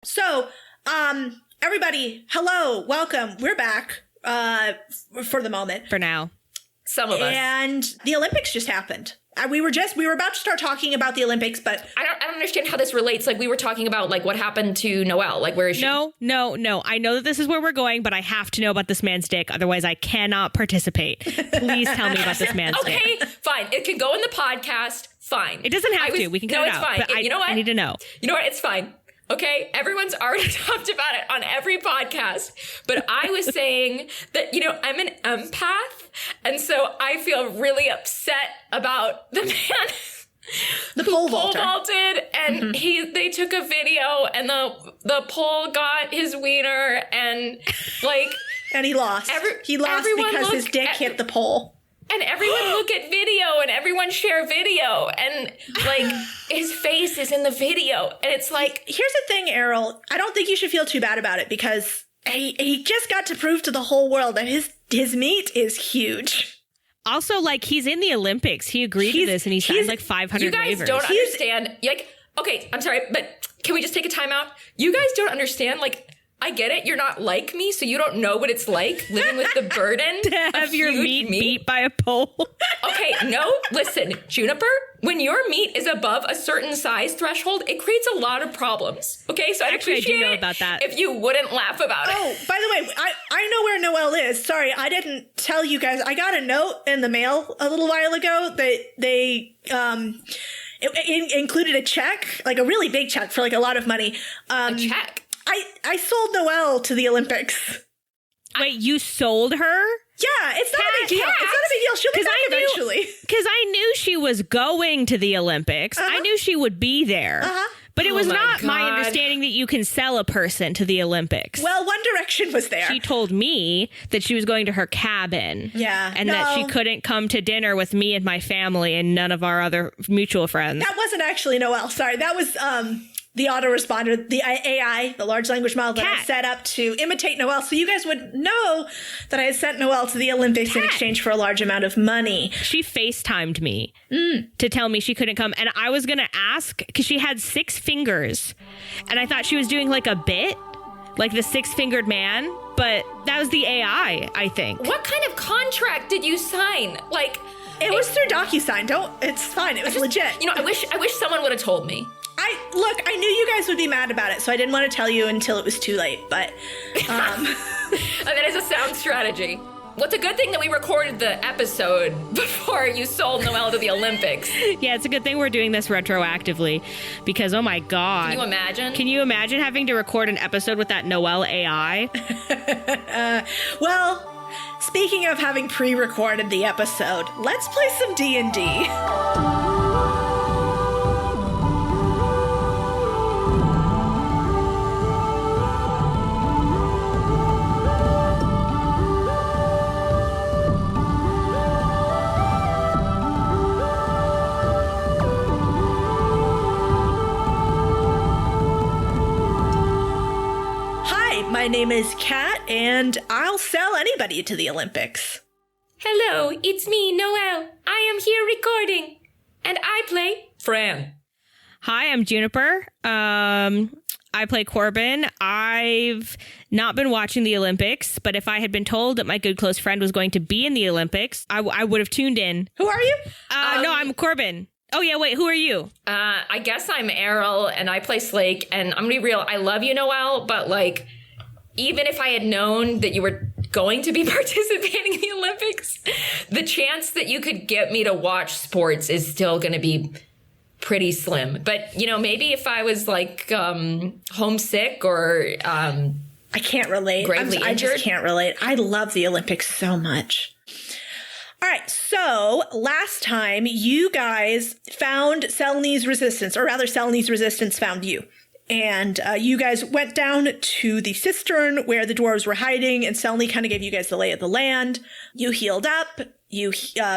So, everybody, hello, welcome. We're back, for the moment. For now. Some of us. And the Olympics just happened. We were about to start talking about the Olympics, but I don't understand how this relates. Like, we were talking about, like, what happened to Noelle. Like, where is she? No. I know that this is where we're going, but I have to know about this man's dick. Otherwise, I cannot participate. Please tell me about this man's dick. Okay, fine. It can go in the podcast. Fine. It doesn't have to. We can cut it out. No, it's fine. But you know what? I need to know. You know what? It's fine. Okay, everyone's already talked about it on every podcast, but I was saying that, you know, I'm an empath, and so I feel really upset about the man the pole vaulted, and they took a video, and the pole got his wiener, and like, and he lost. He lost because his dick hit the pole. And everyone look at video and everyone share video and like his face is in the video. And it's like, here's the thing, Errol. I don't think you should feel too bad about it because he just got to prove to the whole world that his meat is huge. Also, like, he's in the Olympics. He agreed to this and he signed like 500 you guys waivers. Don't understand. Like, okay, I'm sorry, but can we just take a time out? You guys don't understand, like, I get it. You're not like me, so you don't know what it's like living with the burden to have your meat beat by a pole. Okay, no, listen, Juniper, when your meat is above a certain size threshold, it creates a lot of problems. Okay, so Actually, I do know it about that. if you wouldn't laugh about it. Oh, by the way, I know where Noelle is. Sorry, I didn't tell you guys. I got a note in the mail a little while ago that they it included a check, like a really big check for like a lot of money. A check? I sold Noelle to the Olympics. Wait, you sold her? Yeah, it's not a big deal. It's not a big deal. She'll be back eventually. Because I knew she was going to the Olympics. I knew she would be there. But it was not my understanding that you can sell a person to the Olympics. Well, One Direction was there. She told me that she was going to her cabin. Yeah. And that she couldn't come to dinner with me and my family and none of our other mutual friends. That wasn't actually Noelle. Sorry. That was the autoresponder, the AI, the large language model that I set up to imitate Noelle. So you guys would know that I had sent Noelle to the Olympics in exchange for a large amount of money. She FaceTimed me to tell me she couldn't come. And I was going to ask, because she had 6 fingers. And I thought she was doing like a bit, like the 6-fingered man. But that was the AI, I think. What kind of contract did you sign? Like, it was through DocuSign. It's fine. It was legit. You know, I wish someone would have told me. I knew you guys would be mad about it, so I didn't want to tell you until it was too late, but that is a sound strategy. What's a good thing that we recorded the episode before you sold Noelle to the Olympics? Yeah, it's a good thing we're doing this retroactively because, oh my God. Can you imagine? Can you imagine having to record an episode with that Noelle AI? Well, speaking of having pre-recorded the episode, let's play some D&D. My name is Kat, and I'll sell anybody to the Olympics. Hello, it's me, Noelle. I am here recording, and I play Fran. Hi, I'm Juniper. I play Corbin. I've not been watching the Olympics, but if I had been told that my good close friend was going to be in the Olympics, I would have tuned in. Who are you? No, I'm Corbin. Oh, yeah, wait, who are you? I guess I'm Errol, and I play Slake, and I'm gonna be real, I love you, Noelle, but, like, even if I had known that you were going to be participating in the Olympics, the chance that you could get me to watch sports is still going to be pretty slim. But, you know, maybe if I was like homesick or I can't relate. I just can't relate. I love the Olympics so much. All right, so last time you guys found Selnie's resistance, or rather Selnie's resistance found you. And you guys went down to the cistern where the dwarves were hiding, and Selnie kind of gave you guys the lay of the land. You healed up.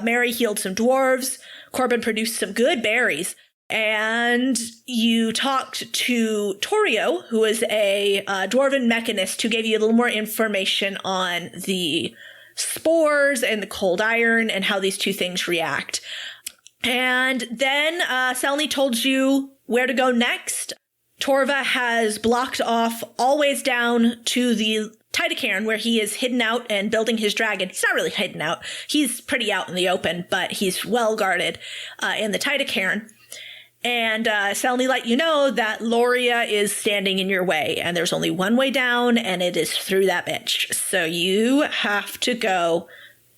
Mary healed some dwarves. Corbin produced some good berries. And you talked to Torio, who is a dwarven mechanist, who gave you a little more information on the spores and the cold iron and how these two things react. And then Selnie told you where to go next. Torva has blocked off always down to the Titacairn, where he is hidden out and building his dragon. He's not really hidden out. He's pretty out in the open, but he's well guarded in the Titacairn. And Selny let you know that Lorea is standing in your way, and there's only one way down, and it is through that bitch. So you have to go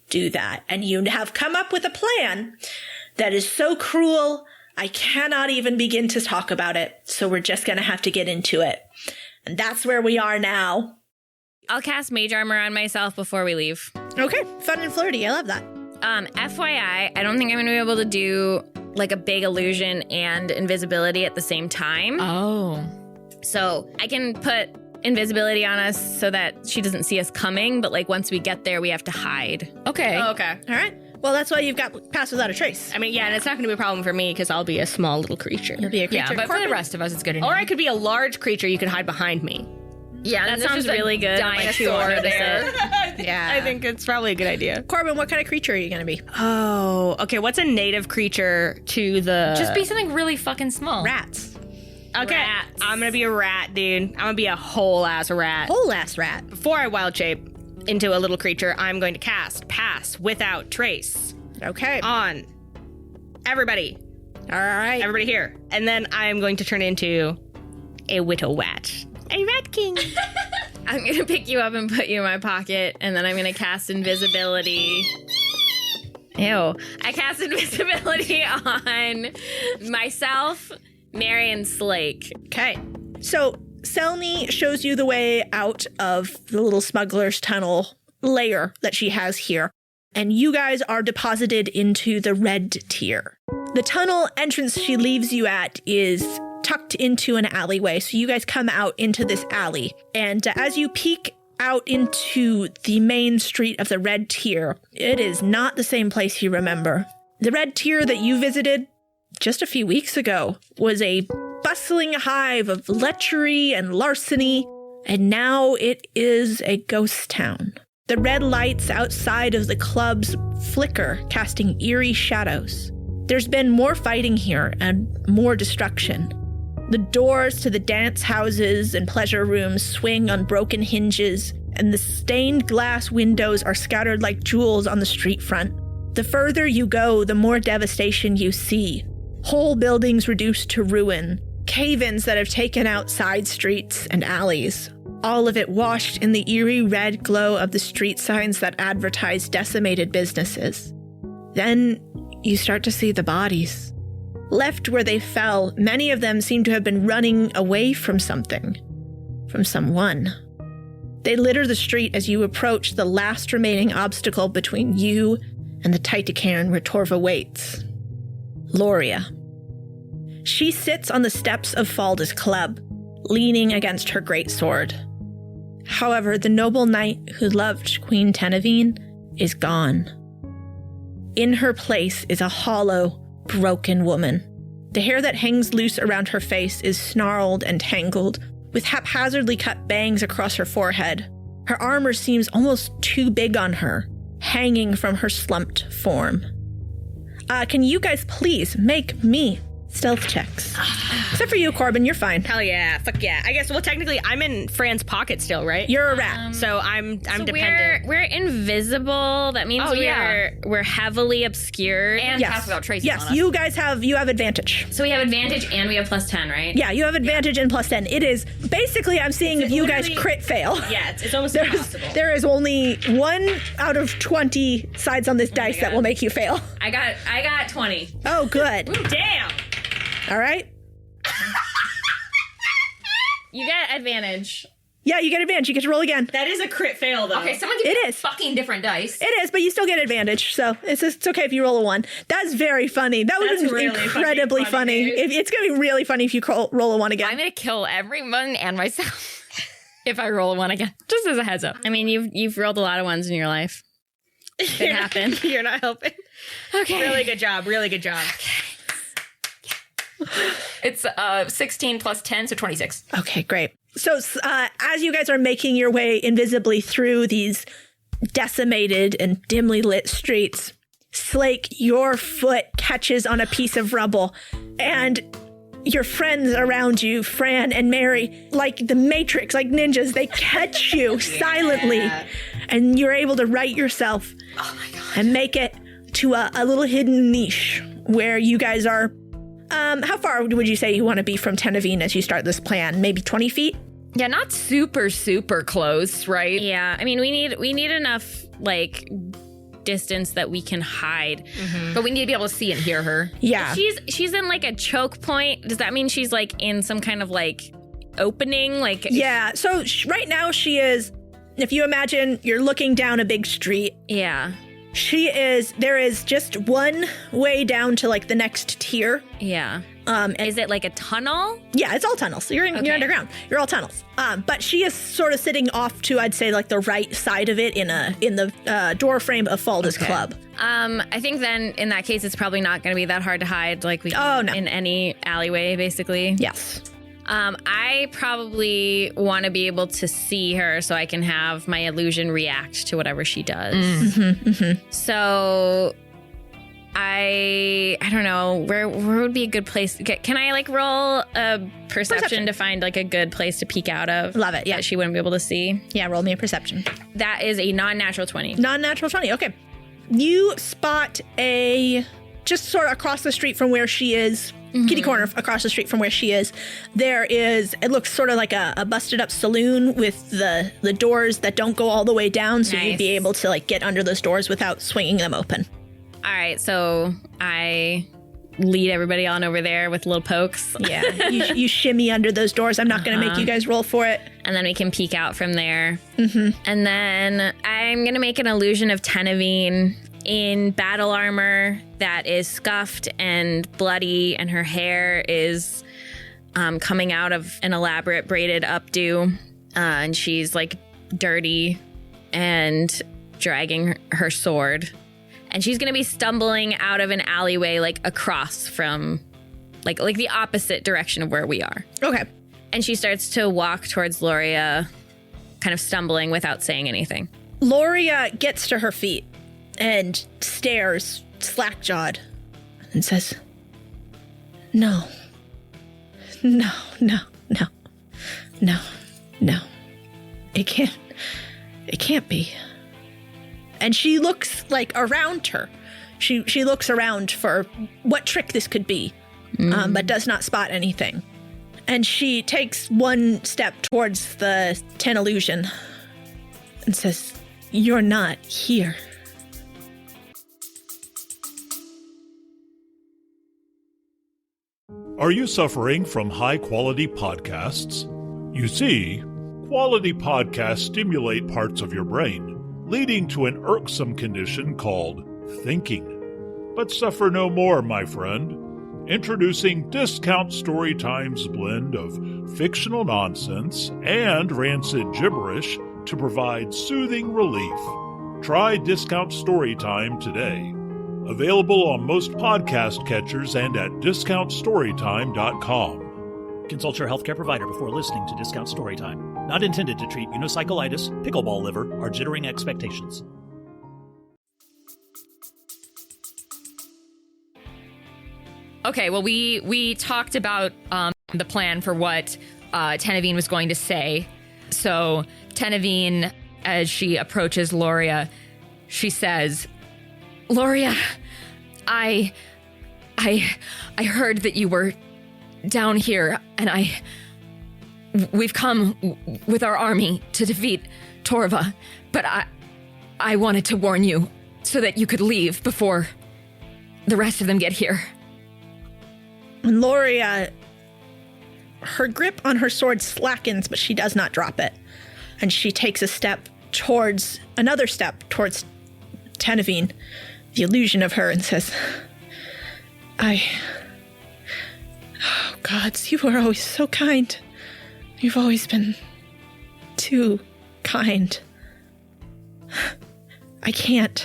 do that. And you have come up with a plan that is so cruel, I cannot even begin to talk about it. So we're just going to have to get into it. And that's where we are now. I'll cast Mage Armor on myself before we leave. Okay, fun and flirty. I love that. FYI, I don't think I'm going to be able to do like a big illusion and invisibility at the same time. Oh. So I can put invisibility on us so that she doesn't see us coming, but like once we get there, we have to hide. Okay. Oh, okay. All right. Well, that's why you've got Pass Without a Trace. I mean, yeah, and it's not going to be a problem for me because I'll be a small little creature. You'll be a creature. Yeah, but for the rest of us, it's good enough. Or I could be a large creature. You could hide behind me. Yeah, that sounds really good. Dinosaur there. Yeah. I think it's probably a good idea. Corbin, what kind of creature are you going to be? Oh, okay. What's a native creature to the... Just be something really fucking small. Rats. Okay, Rats. I'm going to be a rat, dude. I'm going to be a whole-ass rat. Whole-ass rat. Before I wild shape into a little creature, I'm going to cast Pass Without Trace Okay. on everybody. All right. Everybody here. And then I am going to turn into a Whittle Wat. A Rat King. I'm going to pick you up and put you in my pocket, and then I'm going to cast invisibility. Ew. I cast invisibility on myself, Mary, and Slake. Okay. So Selny shows you the way out of the little smuggler's tunnel layer that she has here. And you guys are deposited into the red tier. The tunnel entrance she leaves you at is tucked into an alleyway. So you guys come out into this alley. And as you peek out into the main street of the red tier, it is not the same place you remember. The red tier that you visited just a few weeks ago was a bustling hive of lechery and larceny, and now it is a ghost town. The red lights outside of the clubs flicker, casting eerie shadows. There's been more fighting here and more destruction. The doors to the dance houses and pleasure rooms swing on broken hinges, and the stained glass windows are scattered like jewels on the street front. The further you go, the more devastation you see. Whole buildings reduced to ruin, cave-ins that have taken out side streets and alleys. All of it washed in the eerie red glow of the street signs that advertise decimated businesses. Then you start to see the bodies. Left where they fell, many of them seem to have been running away from something. From someone. They litter the street as you approach the last remaining obstacle between you and the Titacairn where Torva waits. Lorea. She sits on the steps of Falda's club, leaning against her greatsword. However, the noble knight who loved Queen Tenevine is gone. In her place is a hollow, broken woman. The hair that hangs loose around her face is snarled and tangled, with haphazardly cut bangs across her forehead. Her armor seems almost too big on her, hanging from her slumped form. Can you guys please make me stealth checks? Except for you, Corbin, you're fine. Hell yeah. Fuck yeah. I guess, well, technically, I'm in Fran's pocket still, right? You're a rat. So I'm So dependent. we're invisible. That means we're heavily obscured. And Pass Without Trace Yes, on us. you guys have advantage. So we have advantage and we have plus 10, right? Yeah, you have advantage and plus 10. It is basically, I'm seeing if you guys crit fail. Yeah, it's almost impossible. There is only 1 out of 20 sides on this dice that will make you fail. I got 20. Oh, good. Damn. All right. You get advantage. Yeah, you get advantage. You get to roll again. That is a crit fail, though. Okay, someone give me It a is. fucking different dice. It is, but you still get advantage, so it's okay if you roll a 1. That's very funny. That would That's be really incredibly funny. funny. It's going to be really funny if you roll a 1 again. I'm gonna kill everyone and myself if I roll a 1 again. Just as a heads up. I mean, you've rolled a lot of ones in your life. It happened. You're not helping. Okay. Really good job. Really good job. It's 16 plus 10, so 26. Okay, great. So as you guys are making your way invisibly through these decimated and dimly lit streets, Slake, your foot catches on a piece of rubble, and your friends around you, Fran and Mary, like the Matrix, like ninjas, they catch you silently, and you're able to right yourself and make it to a little hidden niche where you guys are. How far would you say you want to be from Tenavine as you start this plan? Maybe 20 feet? Yeah, not super, super close, right? Yeah, I mean, we need enough, like, distance that we can hide. But we need to be able to see and hear her. Yeah. She's in, like, a choke point. Does that mean she's, like, in some kind of, like, opening? Like, yeah, so right now she is, if you imagine you're looking down a big street. Yeah. There is just one way down to, like, the next tier. Yeah. Is it like a tunnel? Yeah, it's all tunnels. You're underground. You're all tunnels. But she is sort of sitting off to, I'd say, like the right side of it in the door frame of Falda's club. I think then in that case, it's probably not going to be that hard to hide, like in any alleyway, basically. Yes. I probably want to be able to see her so I can have my illusion react to whatever she does. So I don't know, where would be a good place? Can I like roll a perception to find like a good place to peek out of? Love it. Yeah. That she wouldn't be able to see. Yeah, roll me a perception. That is a non-natural 20. Non-natural 20. Okay. You spot just sort of across the street from where she is, kitty corner across the street from where she is, it looks sort of like a busted up saloon with the doors that don't go all the way down. So you'd be able to like get under those doors without swinging them open. All right, so I lead everybody on over there with little pokes. Yeah, you shimmy under those doors. I'm not going to make you guys roll for it. And then we can peek out from there. And then I'm going to make an illusion of Tenavine in battle armor that is scuffed and bloody, and her hair is coming out of an elaborate braided updo. And she's like dirty and dragging her sword. And she's going to be stumbling out of an alleyway, like across from, like the opposite direction of where we are. Okay. And she starts to walk towards Lorea, kind of stumbling without saying anything. Lorea gets to her feet and stares slack-jawed and says, No. It can't be. And she looks like around her. She looks around for what trick this could be, but does not spot anything. And she takes one step towards the 10 illusion and says, You're not here. Are you suffering from high-quality podcasts? You see, quality podcasts stimulate parts of your brain, leading to an irksome condition called thinking. But suffer no more, my friend. Introducing Discount Storytime's blend of fictional nonsense and rancid gibberish to provide soothing relief. Try Discount Storytime today. Available on most podcast catchers and at discountstorytime.com. Consult your healthcare provider before listening to Discount Storytime. Not intended to treat unicyclitis, pickleball liver, or jittering expectations. Okay, well, we talked about the plan for what Tenavine was going to say. So Tenavine, as she approaches Lorea, she says, Lorea, I heard that you were down here, and we've come with our army to defeat Torva, but I wanted to warn you so that you could leave before the rest of them get here. And Lorea, her grip on her sword slackens, but she does not drop it. And she takes another step towards Tenavine, the illusion of her, and says, Oh, gods, you are always so kind. You've always been too kind. I can't.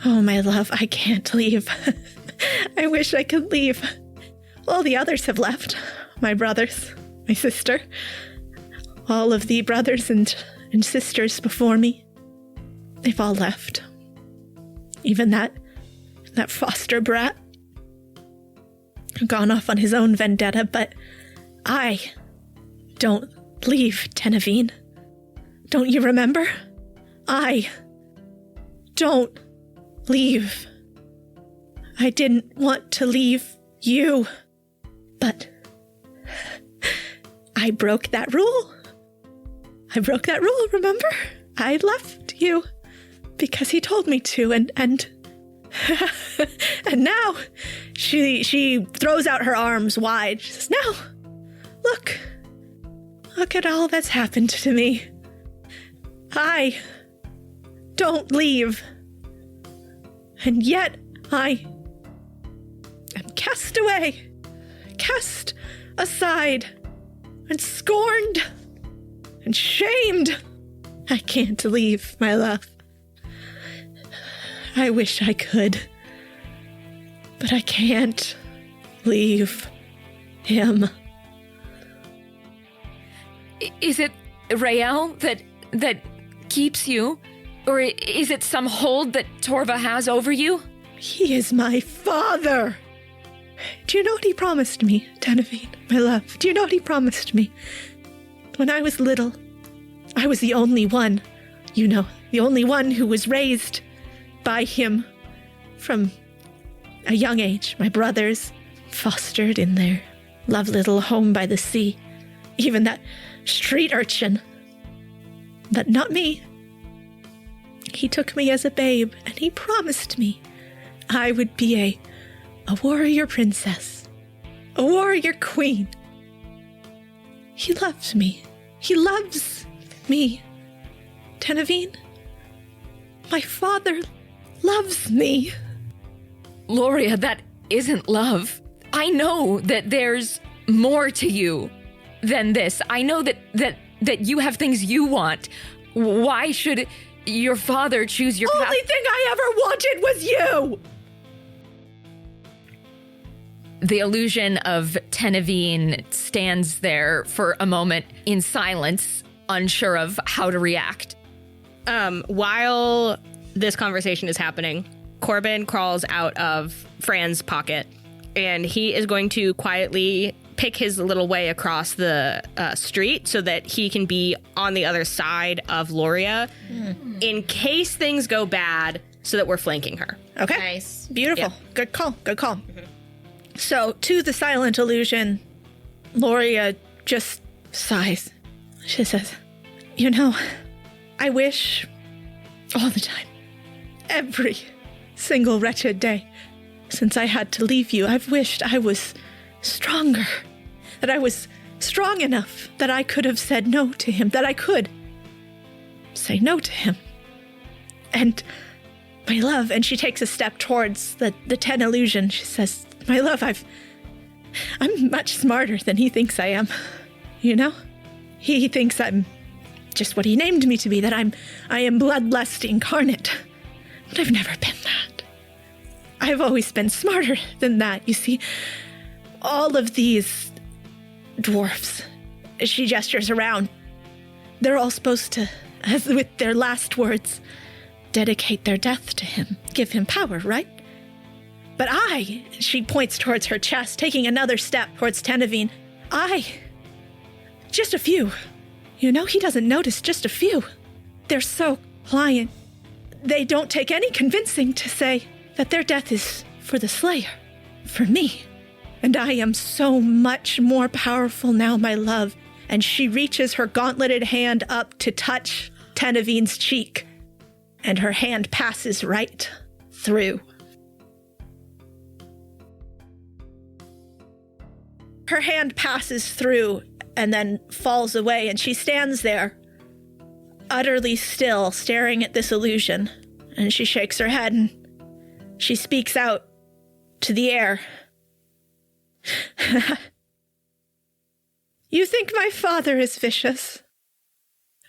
Oh, my love, I can't leave. I wish I could leave. All the others have left. My brothers, my sister, all of the brothers and sisters before me. They've all left. Even that foster brat. gone off on his own vendetta, but I don't leave Tenevine. Don't you remember? I don't leave. I didn't want to leave you, but I broke that rule. Remember? I left you because he told me to, and and now she throws out her arms wide. She says, "Now, look at all that's happened to me. I don't leave, and yet I am cast away, cast aside, and scorned, and shamed. I can't leave, my love. I wish I could, but I can't leave him." Is it Rael that keeps you? Or is it some hold that Torva has over you? He is my father. Do you know what he promised me, Tenevine, my love? Do you know what he promised me? When I was little, I was the only one, the only one who was raised by him from a young age. My brothers fostered in their lovely little home by the sea. Even that street urchin. But not me. He took me as a babe, and he promised me I would be a warrior princess, a warrior queen. He loves me. He loves me. Tenevine, my father loves me. Lorea, that isn't love. I know that there's more to you than this. I know that you have things you want. Why should your father choose your path? Only thing I ever wanted was you! The illusion of Tenevine stands there for a moment in silence, unsure of how to react. While this conversation is happening, Corbin crawls out of Fran's pocket, and he is going to quietly pick his little way across the street so that he can be on the other side of Lorea in case things go bad, so that we're flanking her. Okay. Nice. Beautiful. Yeah. Good call. Mm-hmm. So, to the silent illusion, Lorea just sighs. She says, I wish all the time, every single wretched day since I had to leave you, I've wished I was stronger, that I was strong enough that I could have said no to him, that I could say no to him. And my love, and she takes a step towards the 10 illusion. She says, my love, I'm much smarter than he thinks I am. He thinks I'm just what he named me to be, that I am bloodlust incarnate. But I've never been that. I've always been smarter than that. You see, all of these dwarfs, she gestures around, they're all supposed to, as with their last words, dedicate their death to him, give him power, right? But she points towards her chest, taking another step towards Tenevine. Just a few. He doesn't notice, just a few. They're so pliant. They don't take any convincing to say that their death is for the Slayer, for me. And I am so much more powerful now, my love. And she reaches her gauntleted hand up to touch Tenevine's cheek. And her hand passes right through. Her hand passes through and then falls away, and she stands there, utterly still, staring at this illusion. And she shakes her head, and she speaks out to the air. You think my father is vicious?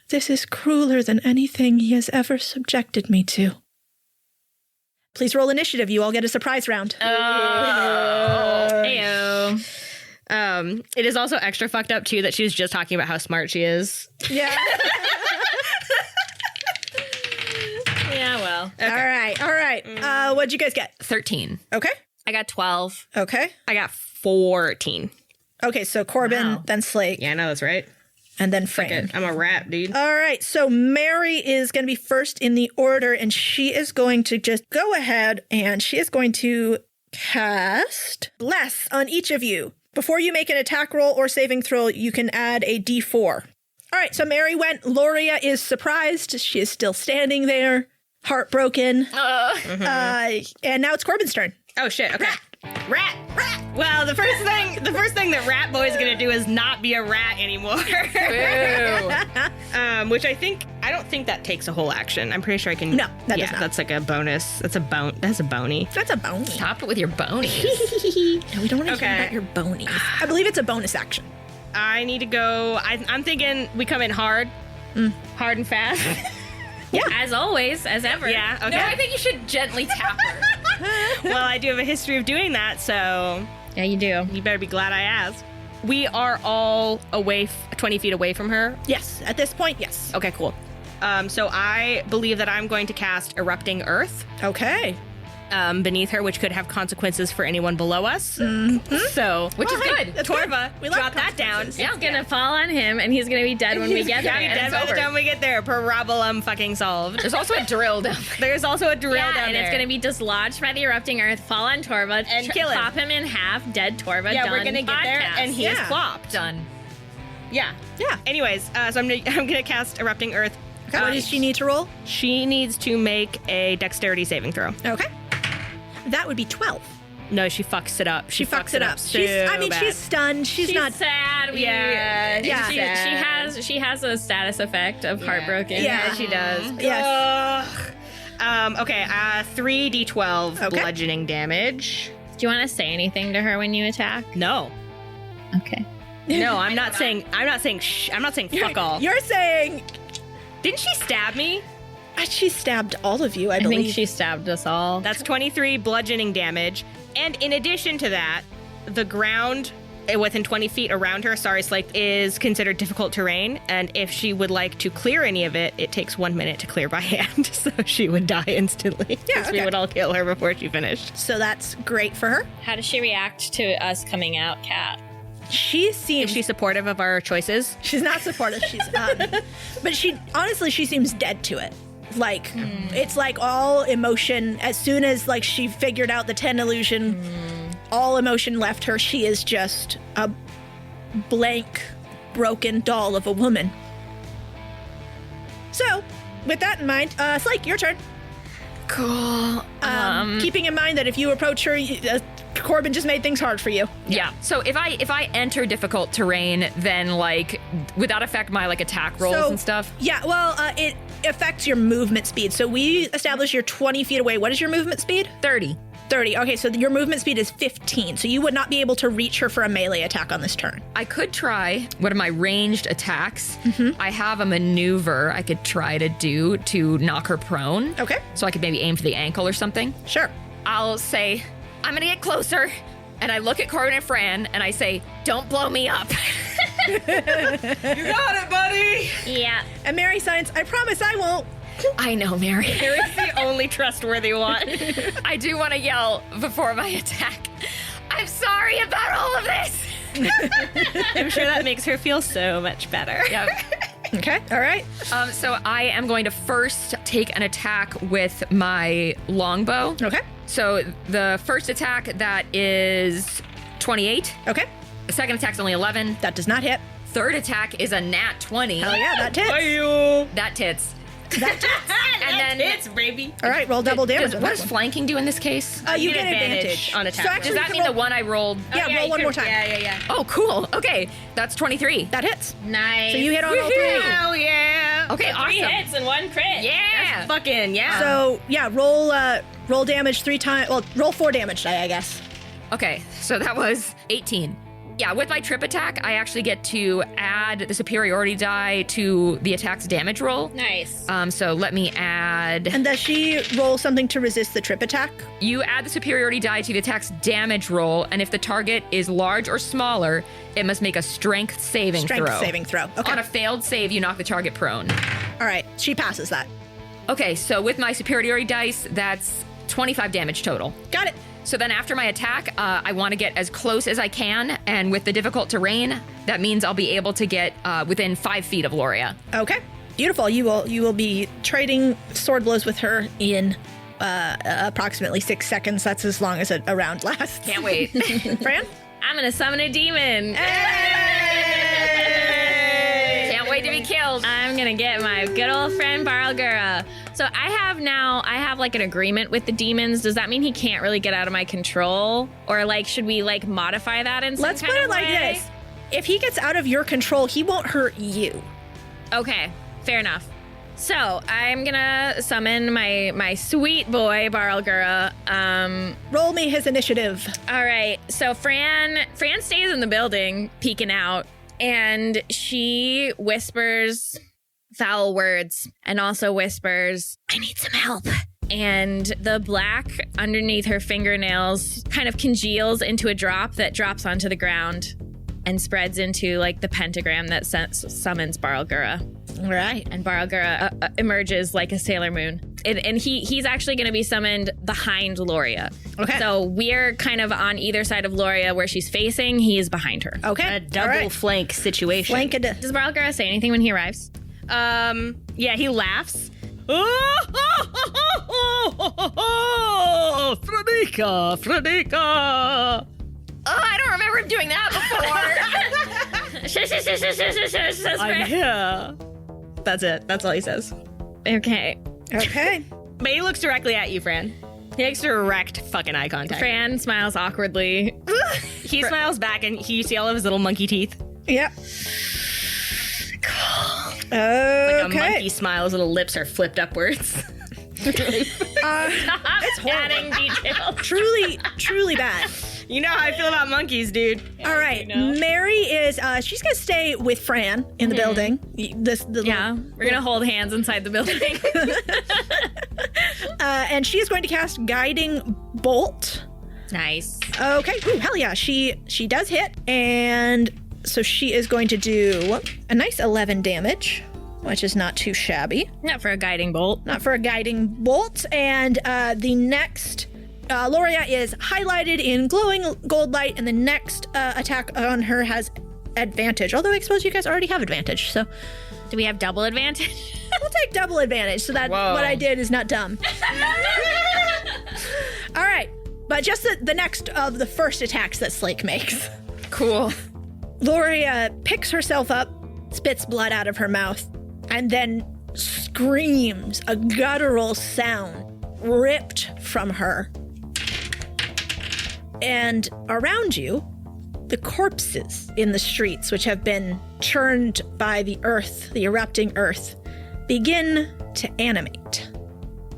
This is crueler than anything he has ever subjected me to. Please roll initiative. You all get a surprise round. Ayo. It is also extra fucked up, too, that she's just talking about how smart she is. Yeah. Yeah, well. Okay. All right. What'd you guys get? 13. Okay. I got 12. Okay. I got 14. Okay, so Corbin, then Slake, Yeah, I know that's right. and then Fran. I'm a rat, dude. All right, so Mary is going to be first in the order, and she is going to just go ahead and she is going to cast Bless on each of you. Before you make an attack roll or saving throw, you can add a d4. All right, so Mary went. Lorea is surprised. She is still standing there, heartbroken. And now it's Corbin's turn. Oh shit, okay. Rat. Well, the first thing that Rat Boy's gonna do is not be a rat anymore. Which I don't think that takes a whole action. I'm pretty sure I can. No, that does not. That's like a bonus. That's a bony. That's a bony. Stop it with your bonies. No, we don't want to hear about your bonies. I believe it's a bonus action. I need to go. I'm thinking we come in hard and fast. Yeah. As always, as ever. Yeah, okay. No, I think you should gently tap her. Well, I do have a history of doing that, so Yeah, you do. you better be glad I asked. We are all 20 feet away from her. Yes, at this point, yes. Okay, cool. So I believe that I'm going to cast Erupting Earth Okay. beneath her, which could have consequences for anyone below us. So, Which is good. That's Torva, good. We love drop that down. consequences. It's going to fall on him, and he's going to be dead when we get there. Gotta be and dead it's by the over. time we get there. Problem fucking solved. There's also a drill down there. There's also a drill Yeah, down and there. it's going to be dislodged by the erupting earth, fall on Torva, And kill him. Pop him in half, dead Torva, Yeah, done. we're gonna get there, Podcast. and he is Yeah. plopped. Done. Yeah. Yeah. Anyways, so I'm gonna cast Erupting Earth. Okay. What does she need to roll? She needs to make a Dexterity saving throw. Okay. That would be 12. No, she fucks it up. She fucks it up. So She's bad. stunned. She's not. sad. Yeah, She has a status effect of heartbroken. Yeah. She does. Yes. Okay. 3d12 Okay. bludgeoning damage. Do you want to say anything to her when you attack? No. Okay. No, I'm not saying. I'm not saying fuck all. You're saying Didn't she stab me? she stabbed all of you, I I believe. think she stabbed us all. That's 23 bludgeoning damage. And in addition to that, the ground within 20 feet around her, Slake, is considered difficult terrain. And if she would like to clear any of it, it takes 1 minute to clear by hand. So she would die instantly. Yeah, 'Cause okay. we would all kill her before she finished. So that's great for her. How does she react to us coming out, Kat? She seems. Is she supportive of our choices? She's not supportive. She's but she seems dead to it. Like it's like all emotion. As soon as like she figured out the 10 illusion, all emotion left her. She is just a blank, broken doll of a woman. So, with that in mind, Slake, your turn. Cool. Keeping in mind that if you approach her, Corbin just made things hard for you. Yeah. So if I enter difficult terrain, then like would that affect my like attack rolls and stuff? Yeah, well, it affects your movement speed. So we established you're 20 feet away. What is your movement speed? 30. 30. Okay, so your movement speed is 15. So you would not be able to reach her for a melee attack on this turn. I could try one of my ranged attacks. I have a maneuver I could try to do to knock her prone. Okay, So I could maybe aim for the ankle or something. sure. I'll say, I'm gonna get closer. And I look at Corbin and Fran and I say, don't blow me up. You got it, buddy! Yeah. And Mary signs, I promise I won't. I know, Mary. Eric's the only trustworthy one. I do want to yell before my attack. I'm sorry about all of this. I'm sure that makes her feel so much better. Yeah. Okay, all right. So I am going to first take an attack with my longbow. Okay, So the first attack, that is 28. okay. The second attack's only 11. That does not hit. Third attack is a nat 20. Hell yeah, that hits. That tits. That And then It's baby. All right, roll double damage. what does flanking do in this case? You get get advantage advantage on attack So rolls. actually, Does that you mean can the one I rolled? Yeah, roll one more time. Yeah. Oh, cool. Okay, that's 23. That hits. Nice. So you hit on all three. Hell yeah. Okay, Three awesome. hits and one crit. Yeah. Fucking yeah. So yeah, roll damage 3 times. Well, roll 4 damage die, I guess. Okay, so that was 18. Yeah, with my trip attack, I actually get to add the superiority die to the attack's damage roll. Nice. So let me add. And does she roll something to resist the trip attack? You add the superiority die to the attack's damage roll, and if the target is large or smaller, it must make a strength saving Strength throw. saving throw. Okay. On a failed save, you knock the target prone. All right, she passes that. Okay, so with my superiority dice, that's 25 damage total. Got it. So then after my attack, I want to get as close as I can. And with the difficult terrain, that means I'll be able to get within 5 feet of Lorea. Okay. Beautiful. You will be trading sword blows with her in approximately 6 seconds. That's as long as a round lasts. Can't wait. Fran? I'm going to summon a demon. Can't wait to be killed. I'm going to get my good old friend Barlgura. So I have like an agreement with the demons. Does that mean he can't really get out of my control? Or like, should we like modify that in some Let's kind put of it like way? this. If he gets out of your control, he won't hurt you. Okay, fair enough. So I'm gonna summon my sweet boy Barlgura. Roll me his initiative. All right. So Fran stays in the building, peeking out, and she whispers foul words and also whispers, "I need some help." And the black underneath her fingernails kind of congeals into a drop that drops onto the ground and spreads into like the pentagram that summons Barlgura. All right. And Barlgura emerges like a Sailor Moon. And he's actually going to be summoned behind Lorea. Okay. So we're kind of on either side of Lorea where she's facing. He is behind her. Okay. A double flank situation. Flanked. Does Barlgura say anything when he arrives? Yeah, he laughs. Frederica. Oh, I don't remember him doing that before. I'm here. That's it. That's all he says. Okay. Okay. But he looks directly at you, Fran. He makes direct fucking eye contact. Fran smiles awkwardly. He smiles back, and you see all of his little monkey teeth. Yep. Like a monkey smile. His little lips are flipped upwards. It's Adding detail. truly bad. You know how I feel about monkeys, dude. All right. Mary is, she's going to stay with Fran in the building. Yeah, we're going to hold hands inside the building. And she is going to cast Guiding Bolt. Nice. Okay. Ooh, hell yeah. She does hit. And so she is going to do a nice 11 damage, which is not too shabby. Not for a guiding bolt. Not for a Guiding Bolt. And the next... Lorea is highlighted in glowing gold light, and the next attack on her has advantage. Although I suppose you guys already have advantage, so... Do we have double advantage? We'll take double advantage, so that what I did is not dumb. All right, but just the next of the first attacks that Slake makes. Cool. Lorea picks herself up, spits blood out of her mouth, and then screams a guttural sound ripped from her. And around you, the corpses in the streets, which have been churned by the earth, the erupting earth, begin to animate.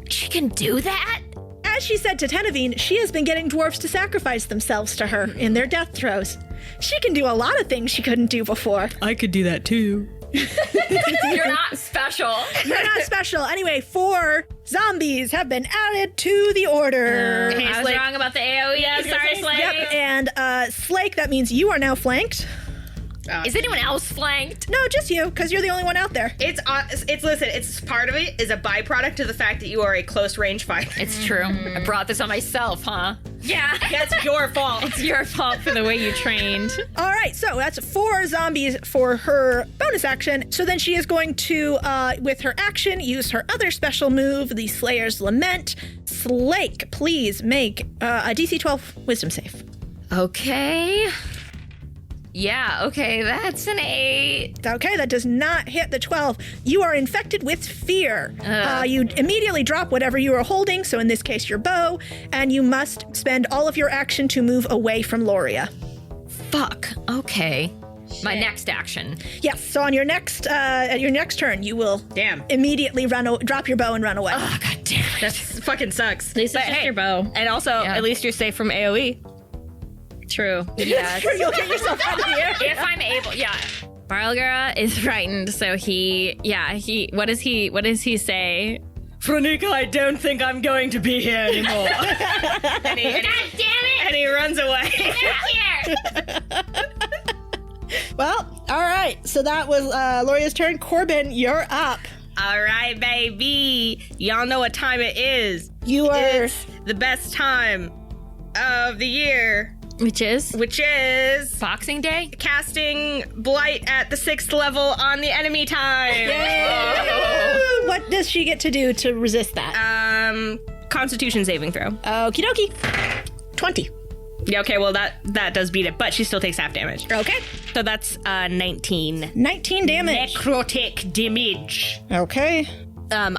She can do that? As she said to Tenevine, she has been getting dwarves to sacrifice themselves to her in their death throes. She can do a lot of things she couldn't do before. I could do that too. You're not special. You're not special. Anyway, 4 zombies have been added to the order. I was Slake. wrong about the AoE. Sorry, Slake. Yep, and Slake, that means you are now flanked. Is anyone else flanked? No, just you, because you're the only one out there. It's part of it is a byproduct of the fact that you are a close range fighter. It's true. I brought this on myself, huh? Yeah. That's your fault. It's your fault for the way you trained. All right, so that's 4 zombies for her bonus action. So then she is going to, with her action, use her other special move, the Slayer's Lament. Slake, please make a DC 12 Wisdom save. Okay. Yeah, okay, that's an 8. Okay, that does not hit the 12. You are infected with fear. You immediately drop whatever you are holding, so in this case, your bow, and you must spend all of your action to move away from Lorea. Fuck. Okay. My next action. Yes, so on your next turn, you will immediately drop your bow and run away. Oh, god damn it. That fucking sucks. At least it's just your bow. And also, at least you're safe from AoE. True. Yeah. You'll get yourself out of the air. If I'm able, yeah. Barlgura is frightened, so what does he say? Franika, I don't think I'm going to be here anymore. God damn it! And he runs away. Get here! Well, all right. So that was Lorea's turn. Corbin, you're up. All right, baby. Y'all know what time it is. You are It's the best time of the year. Which is Boxing Day? Casting Blight at the 6th level on the enemy time. What does she get to do to resist that? Constitution saving throw. Okie dokie. 20. Yeah, okay, well that does beat it, but she still takes half damage. Okay. So that's 19. 19 damage. Necrotic damage. Okay. When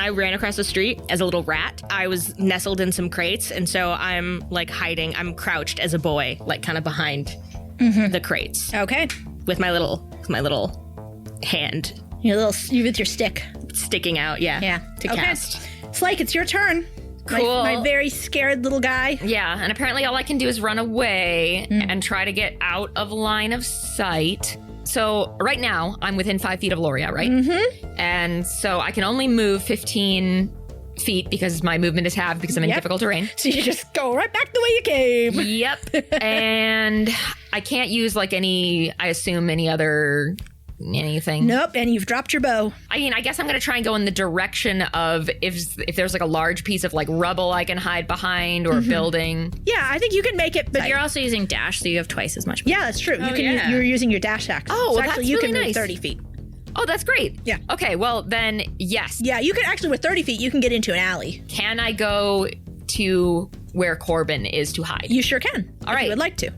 I ran across the street as a little rat, I was nestled in some crates, and so I'm like hiding. I'm crouched as a boy, like kind of behind the crates. Okay. With my little hand With your stick. sticking out, Yeah. to cast. Slake, it's your turn. Cool. My very scared little guy. Yeah, and apparently all I can do is run away and try to get out of line of sight. So right now, I'm within 5 feet of Lorea, right? Mm-hmm. And so I can only move 15 feet because my movement is halved because I'm in difficult terrain. So you just go right back the way you came. Yep. And I can't use like any other anything. Nope, and you've dropped your bow. I mean, I guess I'm going to try and go in the direction of if there's like a large piece of like rubble I can hide behind or a building. Yeah, I think you can make it, But you're also using dash, so you have twice as much. Yeah, that's true. You're using your dash action. Oh, so that's actually you really can move nice. 30 feet. Oh, that's great. Yeah. Okay, well then, yes. Yeah, you can actually, with 30 feet, you can get into an alley. Can I go to where Corbin is to hide? You sure can. All right. If you would like to.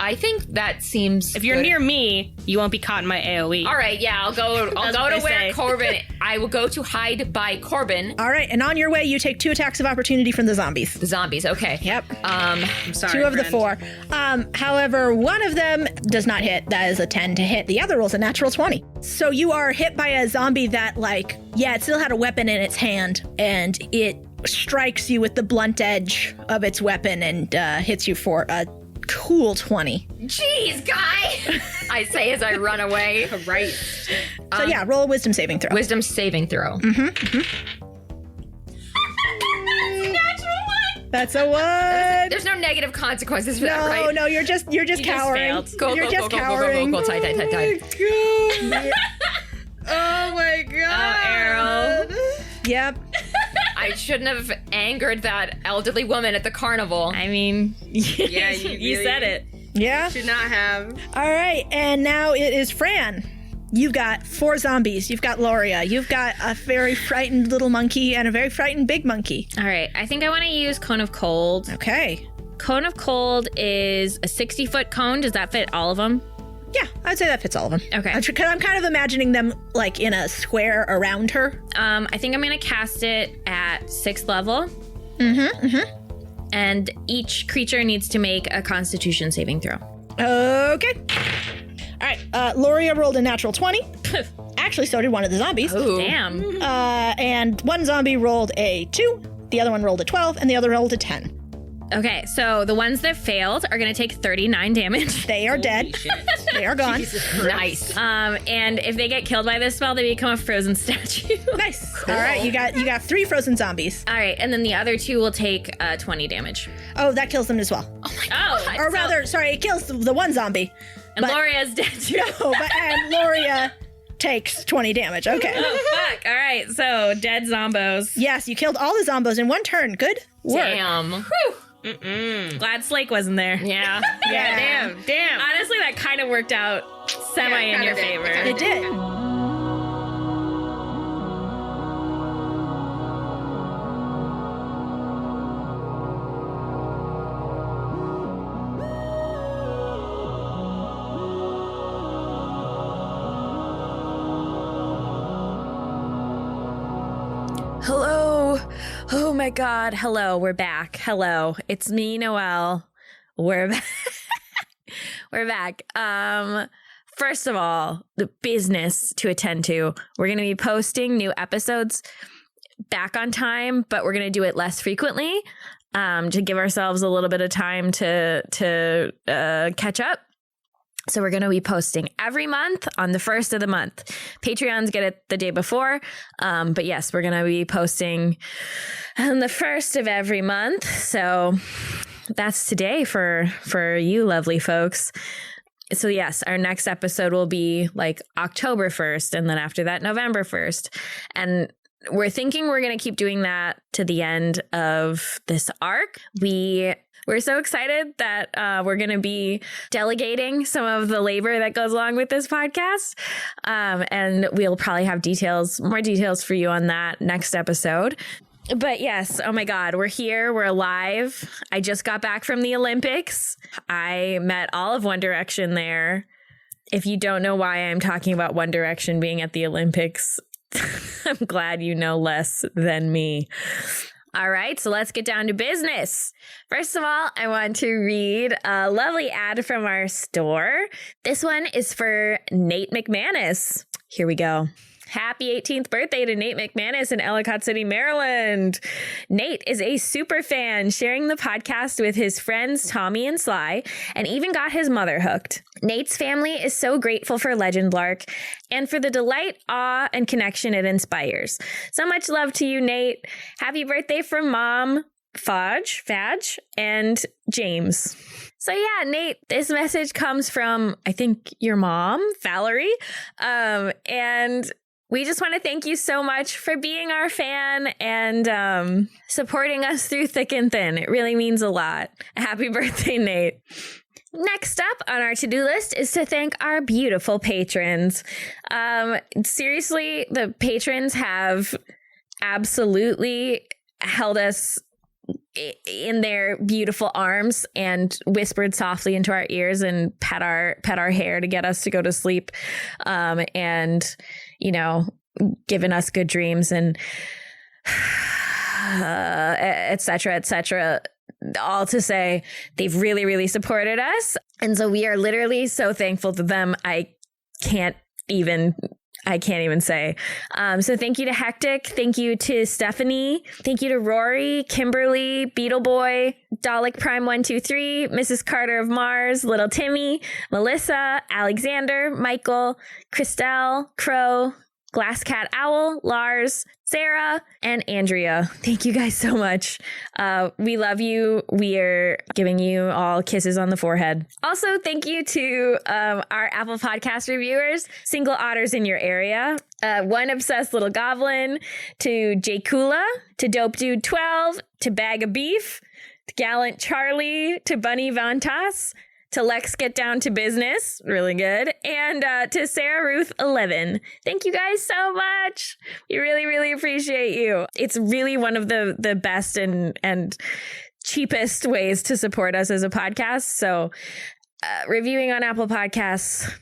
I think that seems If you're good. near me, you won't be caught in my AoE. All right, yeah, I'll go to what where they say. Corbin. I will go to hide by Corbin. All right, and on your way, you take 2 attacks of opportunity from the zombies. The zombies, okay. Yep. I'm sorry, 2 of the friend. 4. However, one of them does not hit. That is a 10 to hit. The other rolls a natural 20. So you are hit by a zombie that, it still had a weapon in its hand, and it strikes you with the blunt edge of its weapon and hits you for a cool 20. Jeez, guy! I say as I run away. Right. So roll a wisdom saving throw. Wisdom saving throw. That's a 1. There's no negative consequences for that, right? No, you're just cowering. Go, You're go, just go, go, cowering. go, go, go, tight. Oh my god. Errol. Yep. I shouldn't have angered that elderly woman at the carnival. I mean, Yeah, you said it. Yeah. Should not have. All right, and now it is Fran. You've got 4 zombies. You've got Lorea. You've got a very frightened little monkey and a very frightened big monkey. All right, I think I want to use Cone of Cold. Okay. Cone of Cold is a 60-foot cone. Does that fit all of them? Yeah, I'd say that fits all of them. Okay. Because I'm kind of imagining them like in a square around her. I think I'm going to cast it at 6th level. And each creature needs to make a Constitution saving throw. Okay. All right. Lorea rolled a natural 20. Actually, so did one of the zombies. Damn. And one zombie rolled a 2. The other one rolled a 12, and the other rolled a 10. Okay, so the ones that failed are going to take 39 damage. They are dead. They are gone. Nice. And if they get killed by this spell, they become a frozen statue. Nice. Cool. All right, you got 3 frozen zombies. All right, and then the other 2 will take 20 damage. Oh, that kills them as well. Oh my god. Or rather, sorry, it kills the one zombie. And Lorea's dead too. No, and Lorea takes 20 damage. Okay. Oh, fuck. All right, so dead zombos. Yes, you killed all the zombos in one turn. Good work. Damn. Glad Slake wasn't there. Yeah. Yeah. Damn. Honestly, that kind of worked out semi in your favor. It did. Hello. Oh my god. Hello. We're back. Hello. It's me, Noelle. We're back. We're back. First of all, the business to attend to. We're going to be posting new episodes back on time, but we're going to do it less frequently to give ourselves a little bit of time to catch up. So we're going to be posting every month on the first of the month. Patreons get it the day before. But yes, we're going to be posting on the first of every month. So that's today for you lovely folks. So yes, our next episode will be like October 1st. And then after that, November 1st. And we're thinking we're going to keep doing that to the end of this arc. We're We're so excited that we're going to be delegating some of the labor that goes along with this podcast. And we'll probably have more details for you on that next episode. But yes, oh my God, we're here. We're alive. I just got back from the Olympics. I met all of One Direction there. If you don't know why I'm talking about One Direction being at the Olympics, I'm glad you know less than me. All right, so let's get down to business. First of all, I want to read a lovely ad from our store. This one is for Nate McManus. Here we go. Happy 18th birthday to Nate McManus in Ellicott City, Maryland. Nate is a super fan, sharing the podcast with his friends Tommy and Sly, and even got his mother hooked. Nate's family is so grateful for Legend Lark and for the delight, awe, and connection it inspires. So much love to you, Nate. Happy birthday from Mom, Fadge, and James. So yeah, Nate, this message comes from, I think, your mom, Valerie, and we just want to thank you so much for being our fan and supporting us through thick and thin. It really means a lot. Happy birthday, Nate. Next up on our to-do list is to thank our beautiful patrons. Seriously, the patrons have absolutely held us in their beautiful arms and whispered softly into our ears and pet our hair to get us to go to sleep, and given us good dreams and et cetera, all to say they've really, really supported us. And so we are literally so thankful to them. I can't even say. So thank you to Hectic. Thank you to Stephanie. Thank you to Rory, Kimberly, Beetle Boy, Dalek Prime 123, Mrs. Carter of Mars, Little Timmy, Melissa, Alexander, Michael, Christelle, Crow, Glass Cat Owl, Lars, Sarah, and Andrea. Thank you guys so much. We love you. We are giving you all kisses on the forehead. Also, thank you to our Apple Podcast reviewers, single otters in your area, One Obsessed Little Goblin, to J Kula, to Dope Dude 12, to Bag of Beef, to Gallant Charlie, to Bunny Vantas, to Lex Get Down to Business, really good, and to Sarah Ruth 11. Thank you guys so much. We really, really appreciate you. It's really one of the best and cheapest ways to support us as a podcast. So reviewing on Apple Podcasts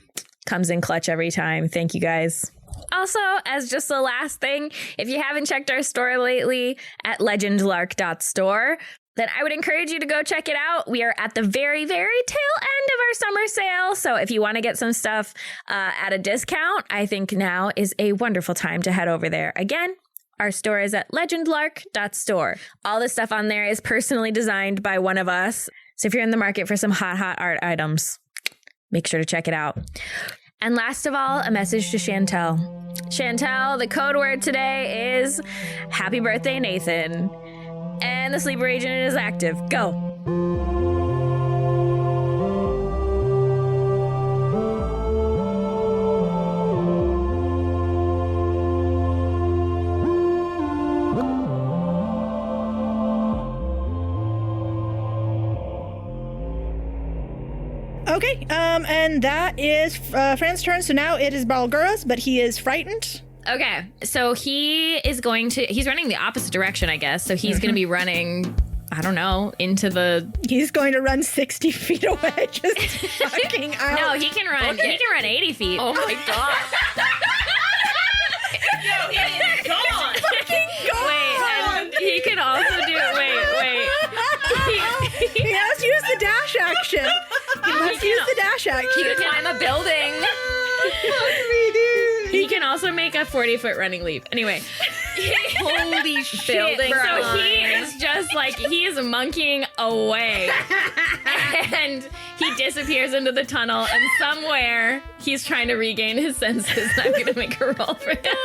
comes in clutch every time. Thank you guys. Also, as just the last thing, if you haven't checked our store lately at legendlark.store, then I would encourage you to go check it out. We are at the very, very tail end of our summer sale. So if you want to get some stuff at a discount, I think now is a wonderful time to head over there. Again, our store is at legendlark.store. All the stuff on there is personally designed by one of us. So if you're in the market for some hot art items, make sure to check it out. And last of all, a message to Chantel. Chantel, the code word today is Happy Birthday, Nathan. And the sleeper agent is active. Go. Okay, and that is Fran's turn. So now it is Balgura's, but he is frightened. Okay, so he's running the opposite direction, I guess. So he's going to be running, I don't know, He's going to run 60 feet away, just fucking out. No, he can run 80 feet. Oh my God. Yo, he is gone. Fucking gone. Wait, and he can also do, wait. He has to use the dash action. He can climb a building. He can also make a 40-foot running leap. Anyway. Holy shit, bro. So he is just like, he is monkeying away. And he disappears into the tunnel, and somewhere he's trying to regain his senses. I'm going to make a roll for him.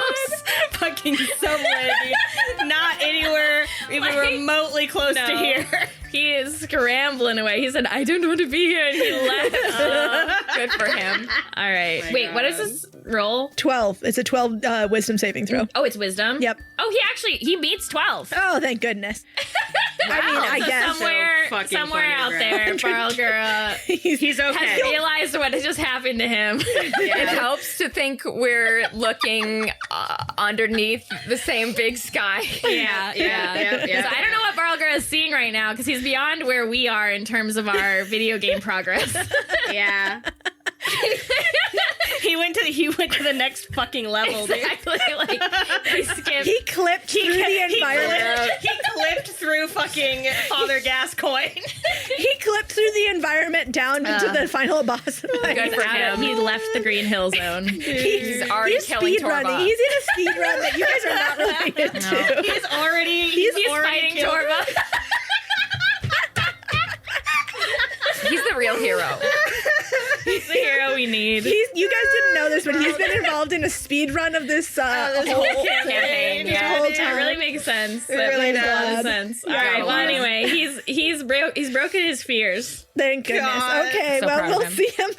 Fucking somewhere, dude. Not anywhere even remotely close to here. He is scrambling away. He said, I don't want to be here. And he left. Good for him. All right. Wait, what is this roll? 12. It's a 12 wisdom saving throw. Oh, it's wisdom? Yep. Oh, he beats 12. Oh, thank goodness. I guess. Somewhere out there, Barlgura He's okay. has realized what has just happened to him. It helps to think we're looking underneath the same big sky. Yeah. So I don't know what Barlgura is seeing right now because he's beyond where we are in terms of our video game progress. Yeah. He went to the next fucking level. Exactly. Like he skipped. He clipped through the environment. He clipped through fucking Father Gascoigne. He clipped through the environment down into the final boss fight. Good for him. He left the Green Hill Zone. He's already killing speed running. Torba. He's in a speed run that you guys are not related to. He's already fighting Torba. He's the real hero. He's the hero we need. You guys didn't know this, but he's been involved in a speed run of this whole campaign. whole It time. really makes sense. It That really makes a lot of does. sense. Yeah, All right. it Well, does. anyway, he's broken his fears. Thank goodness. God. Okay, So well, proud of we'll him. see him.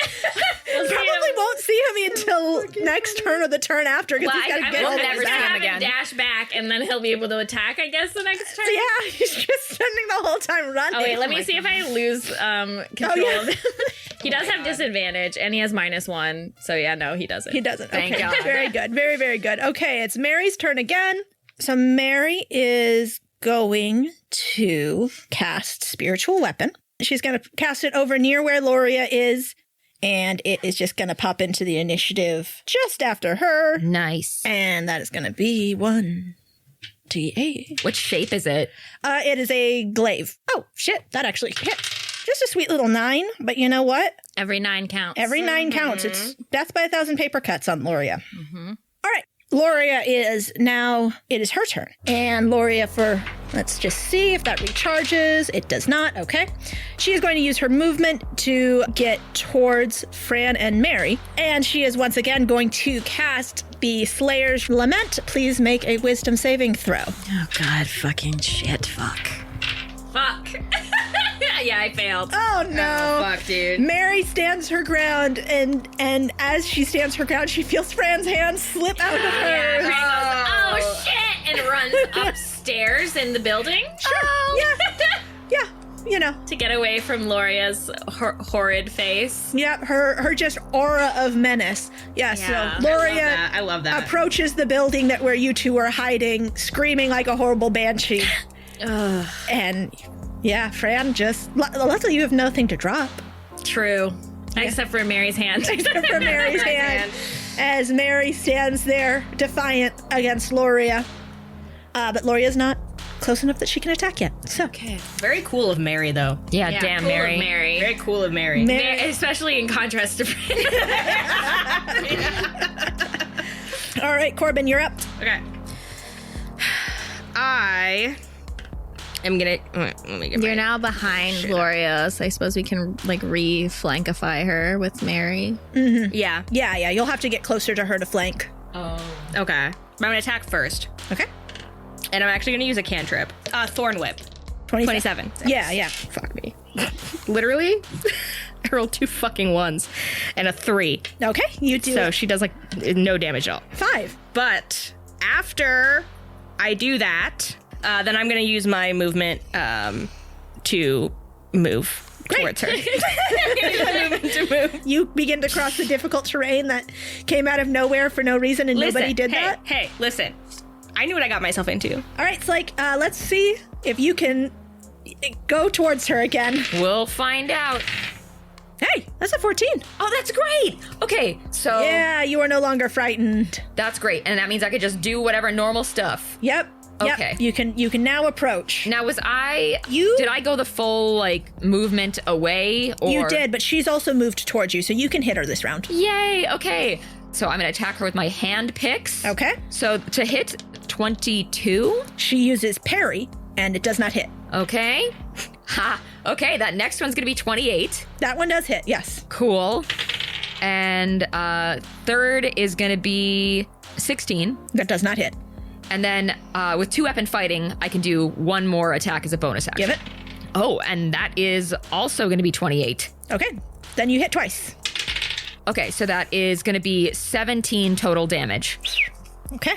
Probably won't see him until next turn or the turn after because Well, he's got to I'm get gonna all never this see him out. have again. dash back, and then he'll be able to attack. I guess the next turn. Yeah, he's just spending the whole time running. Oh wait, let me see if I lose control yeah. of him. He does have disadvantage, and he has -1. So yeah, no, he doesn't. He doesn't. Thank Okay. God. Very good. Very, very good. Okay, it's Mary's turn again. So Mary is going to cast Spiritual Weapon. She's going to cast it over near where Lorea is, and it is just going to pop into the initiative just after her. Nice. And that is going to be 1d8. What shape is it? It is a glaive. Oh, shit. That actually hit. Just a sweet little 9, but you know what? Every 9 counts. Every 9 counts. It's death by 1,000 paper cuts on Lorea. All right. Lorea is now, it is her turn. And Lorea let's just see if that recharges. It does not. Okay. She is going to use her movement to get towards Fran and Mary. And she is once again going to cast the Slayer's Lament. Please make a wisdom saving throw. Oh God, fucking shit, fuck. Yeah, I failed. Oh no. Fuck, dude. Mary stands her ground, and as she stands her ground, she feels Fran's hand slip out of hers. Oh shit! And runs upstairs in the building. Sure. Yeah. You know. To get away from Lorea's horrid face. Yeah, her just aura of menace. Yeah, so Lorea I love that. approaches the building where you two are hiding, screaming like a horrible banshee. And yeah, Fran luckily you have nothing to drop. True. Except for Mary's hand. Except for Mary's hand. As Mary stands there defiant against Lorea. But Lorea's not close enough that she can attack yet. So Okay. Very cool of Mary, though. Yeah, damn, cool of Mary. Mary. Very cool of Mary. Especially in contrast to all right, Corbin, you're up. Okay. I am gonna. Let me get You're now behind Lorea, so I suppose we can like re-flankify her with Mary. Yeah. Yeah, you'll have to get closer to her to flank. Okay. But I'm gonna attack first, Okay. and I'm actually gonna use a cantrip. Thorn Whip. 27. Yeah. Fuck me. Literally, I rolled 2 fucking 1s and a 3. Okay, you do So she does like no damage at all. 5. But after I do that, then I'm going to use my movement to move towards her. You begin to cross the difficult terrain that came out of nowhere for no reason, and nobody did that. Hey, listen. I knew what I got myself into. All right, it's like, let's see if you can go towards her again. We'll find out. Hey, that's a 14. Oh, that's great. Okay, so Yeah, you are no longer frightened. that's great. And that means I could just do whatever normal stuff. Yep. Okay. You can now approach. Now, did I go the full, like, movement away? Or You did, but she's also moved towards you, so you can hit her this round. Yay, okay. So I'm going to attack her with my hand picks. Okay. So to hit 22. She uses parry, and it does not hit. Okay. Ha. Okay, that next one's going to be 28. That one does hit, yes. Cool. And third is going to be 16. That does not hit. And then with 2-weapon fighting, I can do one more attack as a bonus action. Give it. Oh, and that is also going to be 28. Okay. Then you hit twice. Okay, so that is going to be 17 total damage. Okay.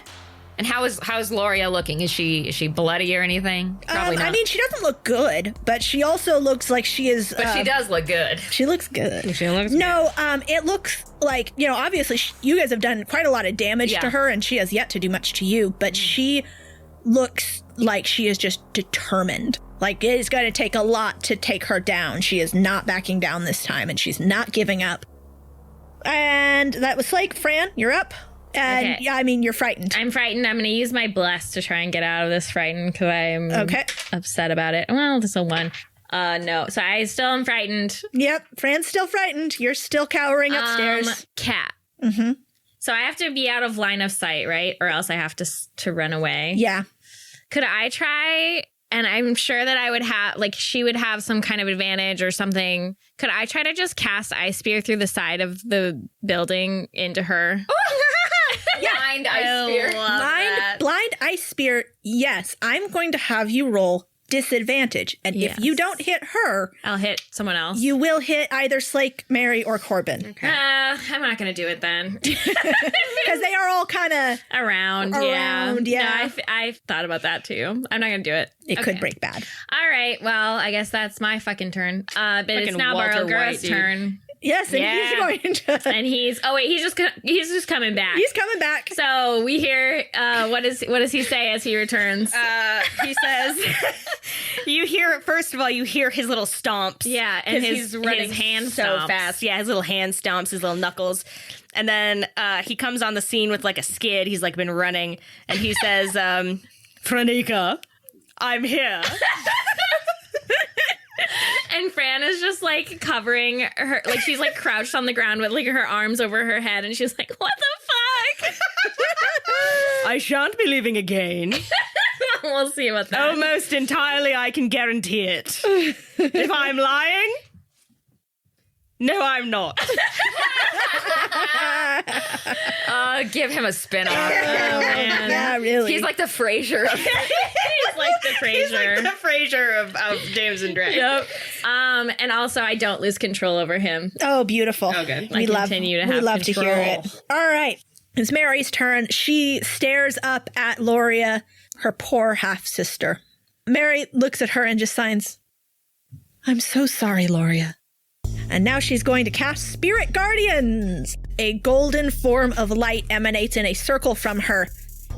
And how is Lorea looking? Is she bloody or anything? Probably not. I mean, she doesn't look good, but she also looks like she is. But she does look good. She looks good. She looks No, it looks like, obviously you guys have done quite a lot of damage to her, and she has yet to do much to you, but she looks like she is just determined. Like, it is going to take a lot to take her down. She is not backing down this time, and she's not giving up. And that was Slake. Fran, you're up. And Okay. yeah, I mean, you're frightened. I'm frightened. I'm going to use my bless to try and get out of this frightened because I'm upset about it. Well, this is a 1. No. So I still am frightened. Yep. Fran's still frightened. You're still cowering upstairs. Cat. Mm-hmm. So I have to be out of line of sight, right? Or else I have to run away. Yeah. Could I try? And I'm sure that I would have, like, she would have some kind of advantage or something. Could I try to just cast Ice Spear through the side of the building into her? Blind Ice Spear. Blind Ice Spear. Yes. I'm going to have you roll disadvantage. And if you don't hit her, I'll hit someone else. you will hit either Slake, Mary, or Corbin. Okay. I'm not going to do it then. Because they are all kind of Around, yeah. yeah. No, I thought about that too. I'm not going to do it. It could break bad. All right. Well, I guess that's my fucking turn. But it's now Walter Barogura's White, dude. turn. Yes, and he's going to. And he's just coming back. He's coming back. So we hear what does he say as he returns? He says, first of all, you hear his little stomps. Yeah, and he's running his hand so stomps. fast. Yeah, his little hand stomps, his little knuckles. And then he comes on the scene with like a skid. He's like been running. And he says, Franika, I'm here. And Fran is just like covering her, like she's like crouched on the ground with like her arms over her head, and she's like, "What the fuck?" I shan't be leaving again. We'll see about that. Almost entirely, I can guarantee it. If I'm lying, no, I'm not. Give him a spin-off. Man. Yeah, really. He's like the Frasier of He's like the Frasier. The Frasier of James and Drake. Yep. And also, I don't lose control over him. Oh, beautiful. Oh, good. We love to hear control. it. All right. It's Mary's turn. She stares up at Lorea, her poor half-sister. Mary looks at her and just signs, I'm so sorry, Lorea. And now she's going to cast Spirit Guardians. A golden form of light emanates in a circle from her,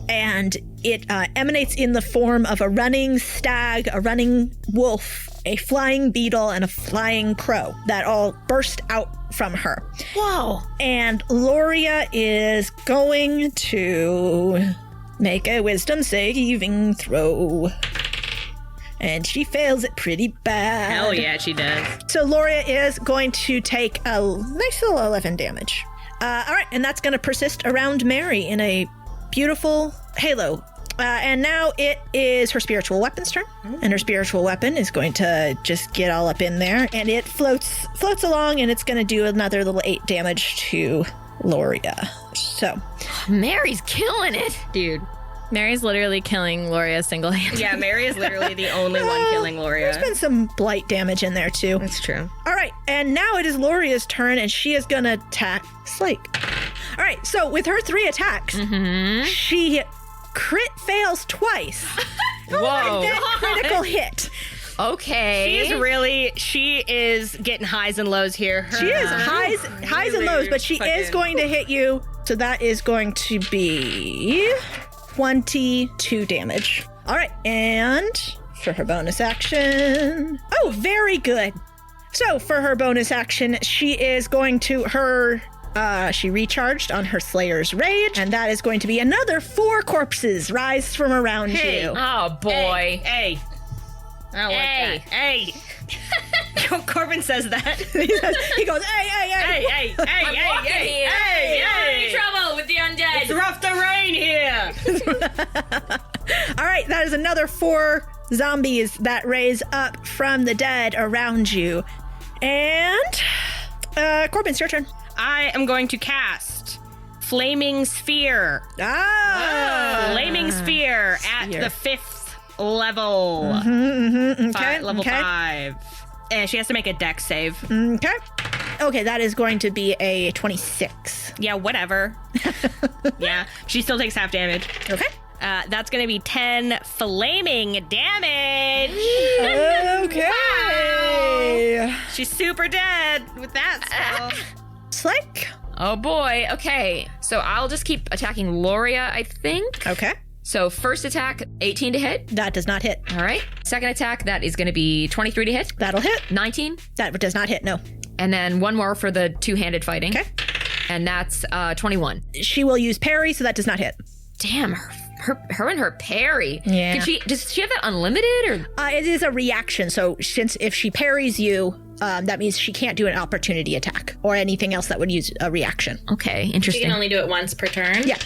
and it emanates in the form of a running stag, a running wolf, a flying beetle, and a flying crow that all burst out from her. Whoa. And Lorea is going to make a wisdom saving throw. And she fails it pretty bad. Hell yeah, she does. So Lorea is going to take a nice little 11 damage. All right, and that's going to persist around Mary in a beautiful halo. And now it is her spiritual weapon's turn. And her spiritual weapon is going to just get all up in there. And it floats along, and it's going to do another little 8 damage to Lorea. So. Mary's killing it. Dude. Mary's literally killing Lorea single-handedly. Yeah, Mary is literally the only one killing Lorea. There's been some blight damage in there, too. That's true. All right, and now it is Lorea's turn, and she is going to attack Slake. All right, so with her 3 attacks, she crit fails twice. Whoa. And then critical hit. Okay. She is getting highs and lows here. She is highs and lows, but she is going to hit you. So that is going to be 22 damage. All right, and for her bonus action. Oh, very good. So for her bonus action, she is going to she recharged on her Slayer's Rage, and that is going to be another 4 corpses rise from around you. Oh, boy. Hey. I don't like that. Hey. Corbin says that. He goes, hey. You're in trouble with the undead. It's rough terrain here. All right, that is another 4 zombies that raise up from the dead around you. And Corbin, it's your turn. I am going to cast Flaming Sphere. Flaming Sphere at the 5th level. Okay. Level 5. And she has to make a dex save. Okay, that is going to be a 26. Yeah, whatever. Yeah, she still takes half damage. Okay. That's going to be 10 flaming damage. Okay. Wow. She's super dead with that spell. Slake. Oh boy. Okay. So I'll just keep attacking Lorea, I think. Okay. So first attack, 18 to hit. That does not hit. All right. Second attack, that is going to be 23 to hit. That'll hit. 19. That does not hit, no. And then one more for the two-handed fighting. Okay. And that's 21. She will use parry, so that does not hit. Damn, her and her parry. Yeah. Does she have that unlimited or? It is a reaction, so since if she parries you, that means she can't do an opportunity attack or anything else that would use a reaction. Okay, You interesting. can only do it once per turn. Yeah.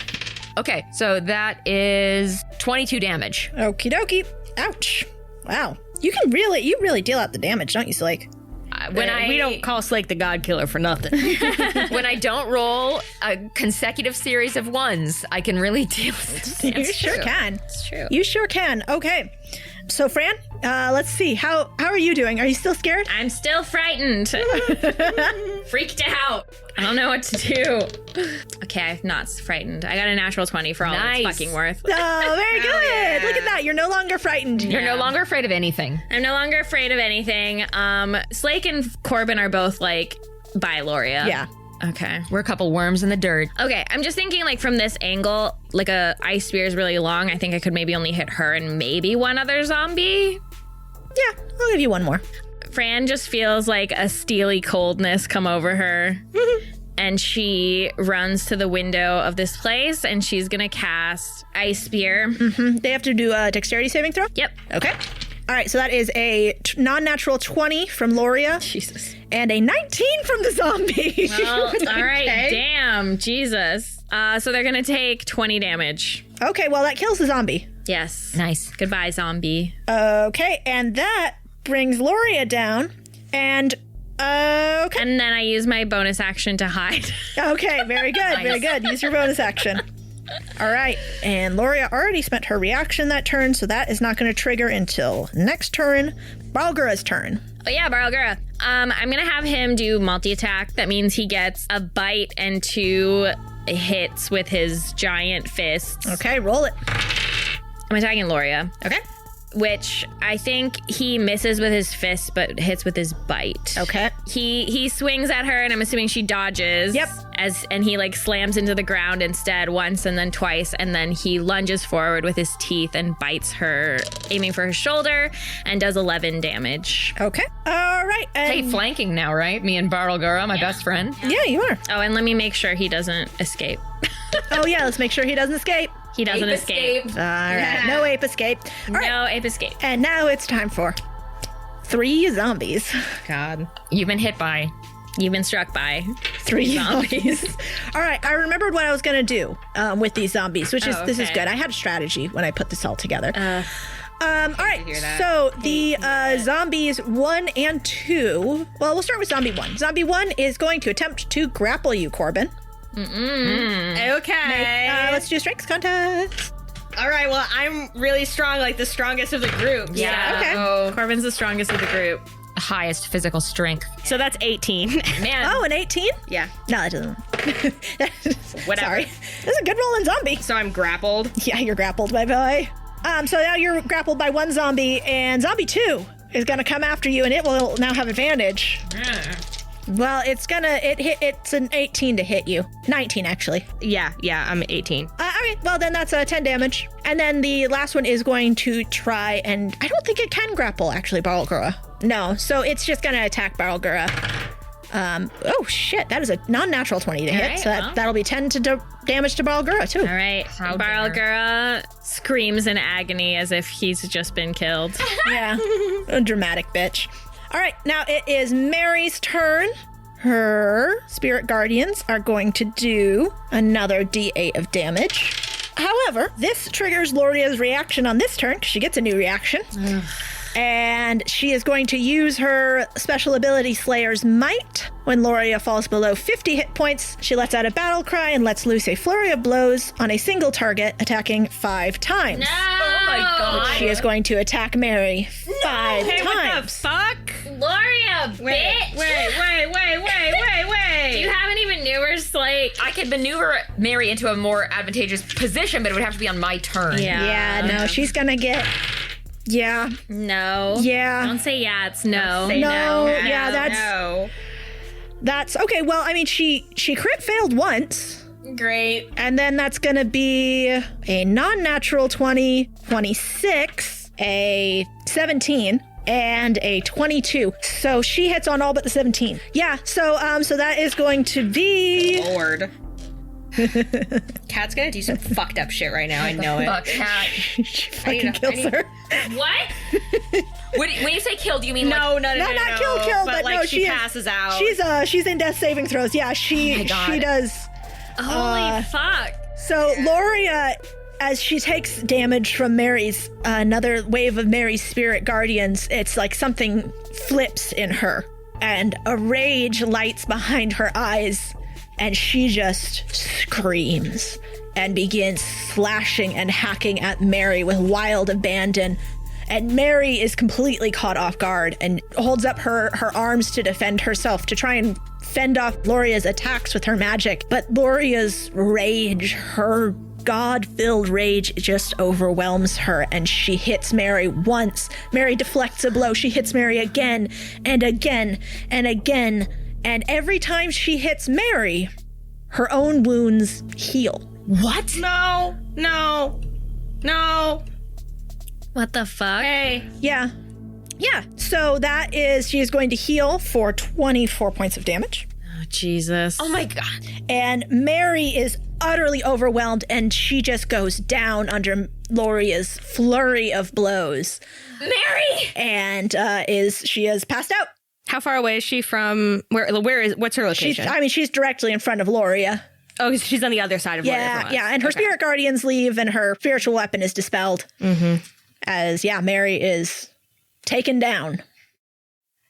Okay, so that is 22 damage. Okie dokie. Ouch. Wow. You really deal out the damage, don't you, Slake? We don't call Slake the God Killer for nothing. When I don't roll a consecutive series of ones, I can really deal with this. You sure can. It's true. You sure can. Okay. So, Fran, let's see. How are you doing? Are you still scared? I'm still frightened. Freaked out. I don't know what to do. Okay, I'm not frightened. I got a natural 20 for all Nice. it's fucking worth. Oh, very good. yeah. Look at that. You're no longer frightened. You're no longer afraid of anything. I'm no longer afraid of anything. Slake and Corbin are both like, bye, Lorea. Yeah. Okay. We're a couple worms in the dirt. Okay, I'm just thinking like from this angle, like a ice spear is really long. I think I could maybe only hit her and maybe one other zombie. Yeah, I'll give you one more. Fran just feels like a steely coldness come over her. And she runs to the window of this place and she's gonna cast Ice Spear. They have to do a dexterity saving throw? Yep. Okay. All right, so that is a non-natural 20 from Lorea. Jesus. And a 19 from the zombie. Well, all right, Okay. damn, Jesus. So they're gonna take 20 damage. Okay, well, that kills the zombie. Yes. Nice. Goodbye, zombie. Okay, and that brings Lorea down. And, okay. And then I use my bonus action to hide. Okay, very good, very good. Use your bonus action. All right, and Lorea already spent her reaction that turn, so that is not going to trigger until next turn. Balgura's turn. Oh yeah, Baralgura. I'm gonna have him do multi-attack. That means he gets a bite and 2 hits with his giant fists. Okay, roll it. I'm attacking Lorea. Okay. Which I think he misses with his fist, but hits with his bite. Okay. He swings at her, and I'm assuming she dodges. Yep. And he like slams into the ground instead once and then twice, and then he lunges forward with his teeth and bites her, aiming for her shoulder, and does 11 damage. Okay. All right. And Hey, flanking now, right? Me and Baralgura, my best friend. yeah, you are. Oh, and let me make sure he doesn't escape. Oh, yeah, let's make sure he doesn't escape. He doesn't escape. All right. No ape escape. All right. No ape escape. And now it's time for 3 zombies. God. You've been hit by. You've been struck by 3 zombies. All right, I remembered what I was going to do with these zombies, which is this is okay. good. I had a strategy when I put this all together. All right, hear that. so the zombies 1 and 2. Well, we'll start with zombie 1. Zombie 1 is going to attempt to grapple you, Corbin. Okay. Let's do a strength contest. All right. Well, I'm really strong, like the strongest of the group. Yeah. Okay. Oh, Corbin's the strongest of the group. Highest physical strength. So that's 18. Man. Oh, an 18? Yeah. No, that doesn't. Whatever. Sorry. That's a good roll in zombie. So I'm grappled. Yeah, you're grappled, my boy. So now you're grappled by 1 zombie, and zombie 2 is going to come after you, and it will now have advantage. Well, it's an 18 to hit you. 19, actually. Yeah. I'm 18. All right, well, then that's 10 damage. And then the last one is going to try, and I don't think it can grapple, actually, Baralgura. No, so it's just going to attack Baralgura. Oh, shit, that is a non-natural 20 to hit, right, so that'll be 10 to damage to Baralgura, too. All right. Baralgura screams in agony as if he's just been killed. Yeah, a dramatic bitch. All right, now it is Mary's turn. Her spirit guardians are going to do another D8 of damage. However, this triggers Lorea's reaction on this turn because she gets a new reaction. And she is going to use her special ability Slayer's Might. When Lorea falls below 50 hit points, she lets out a battle cry and lets loose a flurry of blows on a single target, attacking 5 times. Oh my God. She is going to attack Mary 5 Hey, what the times. fuck? Lorea, bitch! Wait. You haven't even maneuver Slake? I could maneuver Mary into a more advantageous position, but it would have to be on my turn. Yeah, no, she's gonna get... Yeah. No. Yeah. Don't say yeah, it's no. No, yeah, that's... No. That's... Okay, well, I mean, she crit failed once. Great. And then that's gonna be a non-natural 20, 26, a 17, and a 22. So she hits on all but the 17. Yeah, so that is going to be... Lord. Kat's gonna do some fucked up shit right now. I know it. Fuck, Cat. she fucking kills her. What? when you say kill, do you mean No, Not kill, but like no, she passes out. She's in death saving throws. Yeah, she does. Holy fuck. So Lorea, as she takes damage from Mary's, another wave of Mary's spirit guardians, it's like something flips in her, and a rage lights behind her eyes, and she just screams and begins slashing and hacking at Mary with wild abandon. And Mary is completely caught off guard and holds up her arms to defend herself, to try and fend off Lorea's attacks with her magic. But Lorea's rage, her God-filled rage, just overwhelms her, and she hits Mary once. Mary deflects a blow. She hits Mary again and again and again. And every time she hits Mary, her own wounds heal. What? No. What the fuck? Hey. Yeah. So that is, she is going to heal for 24 points of damage. Oh, Jesus. Oh my God. And Mary is utterly overwhelmed, and she just goes down under Lorea's flurry of blows. Mary! And she is passed out. How far away is she from what's her location? She's directly in front of Lorea. Oh, she's on the other side of Lorea from us. Yeah, and her spirit guardians leave, and her spiritual weapon is dispelled. Mm-hmm. As, Mary is taken down.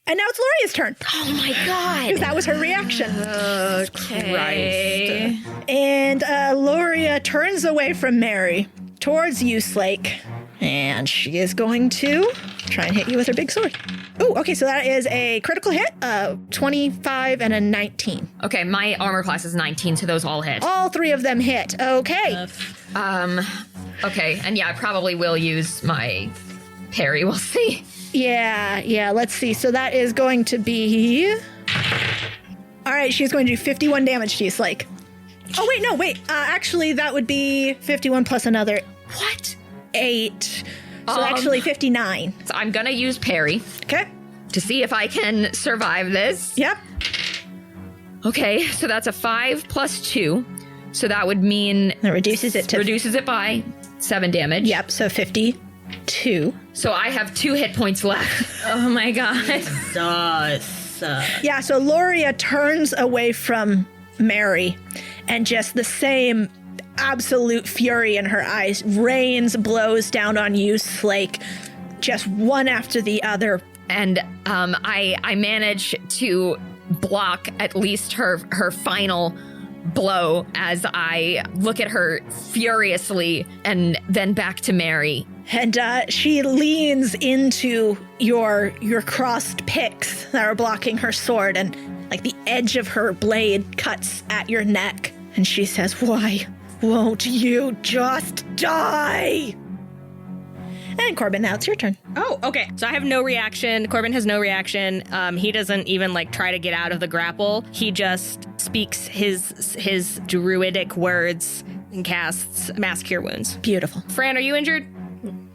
And now it's Lorea's turn. Oh my God. Because that was her reaction. Christ. And Lorea turns away from Mary towards you, Slake. And she is going to try and hit you with her big sword. Oh, okay, so that is a critical hit, 25 and a 19. Okay, my armor class is 19, so those all hit. All three of them hit. Okay. Okay, and I probably will use my parry. We'll see. Yeah, let's see. So that is going to be... All right, she's going to do 51 damage to you, Slake. Oh, wait. Actually, that would be 51 plus another... What? 8. So actually 59. So I'm gonna use parry. Okay. To see if I can survive this. Yep. Okay, so that's a 5 plus 2. So that would mean... That reduces it by 7 damage. Yep, so 52. So I have 2 hit points left. Oh my God. Yeah, so Lorea turns away from Mary, and just the same absolute fury in her eyes rains blows down on you, Slake, just one after the other. And I manage to block at least her final blow as I look at her furiously, and then back to Mary. And she leans into your crossed picks that are blocking her sword, and like the edge of her blade cuts at your neck, and she says, "Why won't you just die?" And Corbin, now it's your turn. Oh, okay. So I have no reaction. Corbin has no reaction. He doesn't even try to get out of the grapple. He just speaks his druidic words and casts Mass Cure Wounds. Beautiful. Fran, are you injured?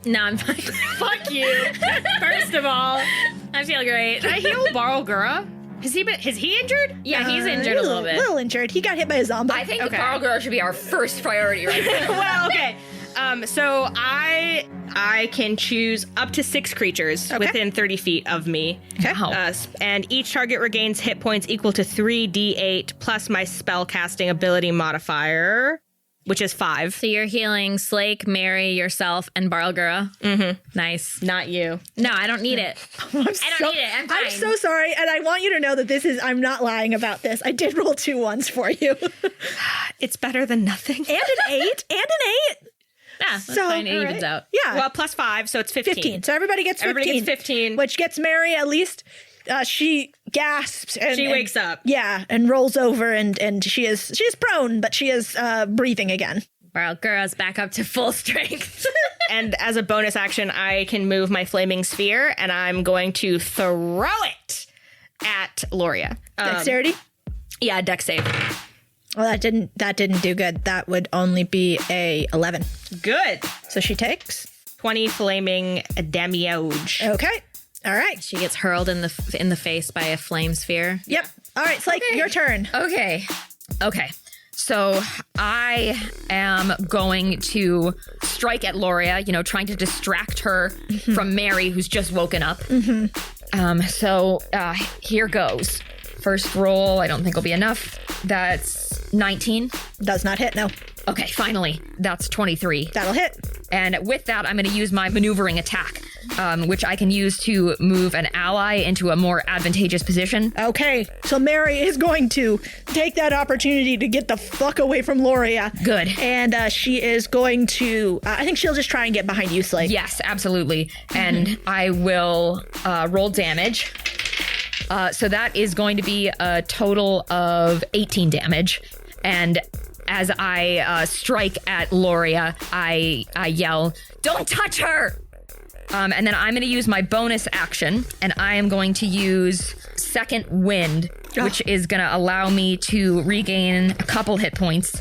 No, I'm fine. Fuck you. First of all, I feel great. I heal Barlgura. Is he injured? Yeah, he's injured a little bit. A little injured. He got hit by a zombie. I think Barlgura should be our first priority right now. Well, okay. So I can choose up to 6 creatures within 30 feet of me. Okay. And each target regains hit points equal to 3d8 plus my spell casting ability modifier, which is 5. So you're healing Slake, Mary, yourself, and Barlgura. Mm-hmm. Nice. Not you. No, I don't need it. I don't need it. I'm fine. I'm so sorry, and I want you to know that I'm not lying about this. I did roll 2 ones for you. It's better than nothing. And an 8. Yeah, that's So, fine. It all evens right. out. Yeah. Well, plus 5, so it's 15. 15. So everybody gets 15. Everybody gets 15. Which gets Mary at least she gasps and She wakes up. Yeah, and rolls over and she is prone, but she is breathing again. Well, girl's back up to full strength. And as a bonus action, I can move my flaming sphere, and I'm going to throw it at Lorea. Dexterity? Yeah, dex save. Well, that didn't do good. That would only be a 11. Good. So she takes 20 flaming damage. Okay. All right. She gets hurled in the face by a flame sphere. Yep. All right, Slake, your turn. Okay. So I am going to strike at Lorea, trying to distract her from Mary, who's just woken up. So here goes. First roll, I don't think will be enough. That's 19. Does not hit, no. Okay, finally. That's 23. That'll hit. And with that, I'm going to use my maneuvering attack, which I can use to move an ally into a more advantageous position. Okay, so Mary is going to take that opportunity to get the fuck away from Lorea. Good. And she is going to, I think she'll just try and get behind you, Slake. Yes, absolutely. And I will roll damage. So that is going to be a total of 18 damage. And as I strike at Lorea, I yell, "Don't touch her!" And then I'm going to use my bonus action, and I am going to use Second Wind, which is going to allow me to regain a couple hit points.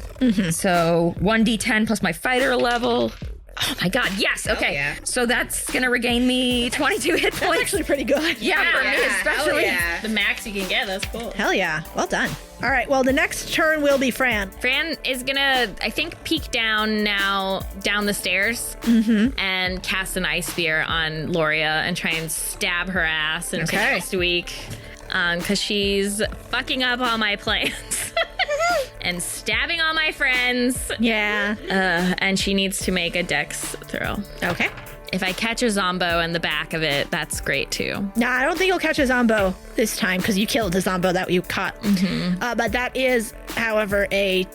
So 1d10 plus my fighter level. Oh my god, yes, okay. yeah. So that's going to regain me 22 hit points. That's actually pretty good. Yeah, for me especially. The max you can get, that's cool. Hell yeah. Well done. All right, well, the next turn will be Fran. Fran is gonna, I think, peek down the stairs and cast an ice spear on Lorea and try and stab her ass into next week. Because she's fucking up all my plans and stabbing all my friends. Yeah. And she needs to make a dex throw. Okay. If I catch a zombo in the back of it, that's great too. No, I don't think you'll catch a zombo this time because you killed the zombo that you caught. But that is, however, a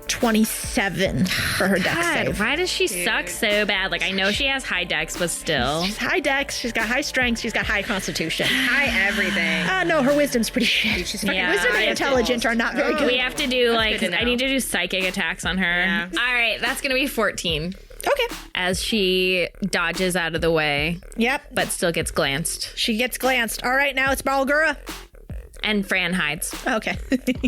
27 for her dex save. Why does she suck so bad? Like, I know she has high dex, but still. She's high dex, she's got high strength, she's got high constitution. High everything. No, her wisdom's pretty shit. She's fucking wisdom and intelligence are not very good. We have to do, I need to do psychic attacks on her. Yeah. All right, that's going to be 14. Okay. As she dodges out of the way, Yep. but still gets glanced. She gets glanced. All right, now it's Balgura. And Fran hides. Okay.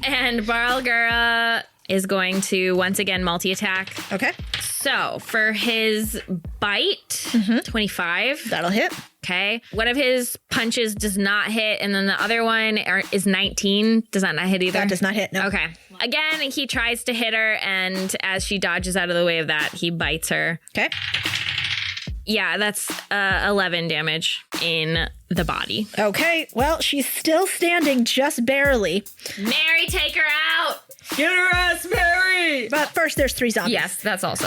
And Balgura is going to once again multi-attack. Okay. So for his bite, 25. That'll hit. Okay. One of his punches does not hit, and then the other one is 19. Does that not hit either? That does not hit, no. Okay. Again, he tries to hit her, and as she dodges out of the way of that, he bites her. Okay. Yeah, that's 11 damage in the body. Okay, well, she's still standing just barely. Mary, take her out! Get her ass, Mary! But first, there's 3 zombies. Yes, that's also.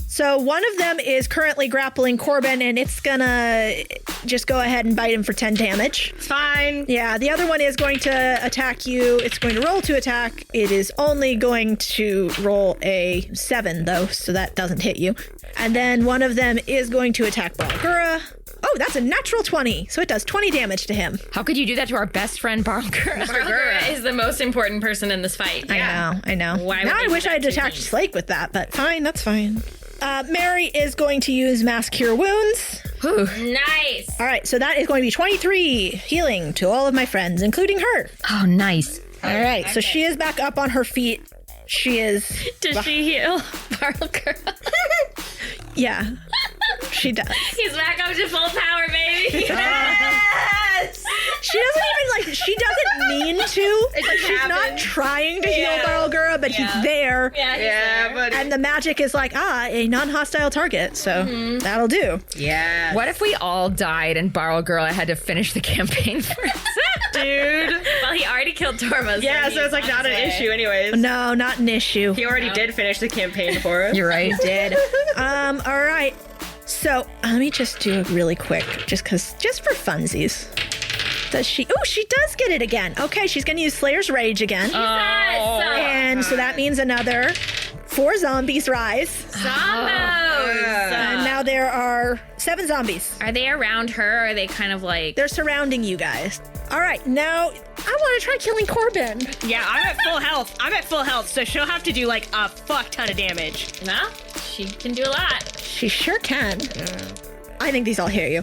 So one of them is currently grappling Corbin, and it's gonna just go ahead and bite him for 10 damage. Fine. Yeah, the other one is going to attack you. It's going to roll to attack. It is only going to roll a 7, though, so that doesn't hit you. And then one of them is going to attack Balgura. Oh, that's a natural 20, so it does 20 damage to him. How could you do that to our best friend, Balgura? Balgura is the most important person in this fight. I know. Why now would I they wish do I had that to attacked me? Slake with that, but fine, that's fine. Mary is going to use Mass Cure Wounds. Nice. All right, so that is going to be 23 healing to all of my friends, including her. Oh, nice. All right, so she is back up on her feet. She is... Does she heal Balgura? Yeah, she does. He's back up to full power, baby. Yes! She doesn't mean to. It's like she's not trying to heal Balgura, but he's there. Yeah, buddy. And the magic is like, a non-hostile target, so that'll do. Yeah. What if we all died and Balgura had to finish the campaign for us? Dude? Well, he already killed Torma. Yeah, so it's like not an issue anyways. No, not an issue. He already did finish the campaign for us. You're right. Did. All right. So let me just do it really quick, just for funsies. Does she? Oh, she does get it again. Okay, she's gonna use Slayer's Rage again. And so that means another 4 zombies rise. And now there are 7 zombies. Are they around her, or are they kind of like... They're surrounding you guys. All right, now I want to try killing Corbin. Yeah, I'm at full health. So she'll have to do like a fuck ton of damage. No, she can do a lot. She sure can. I think these all hit you.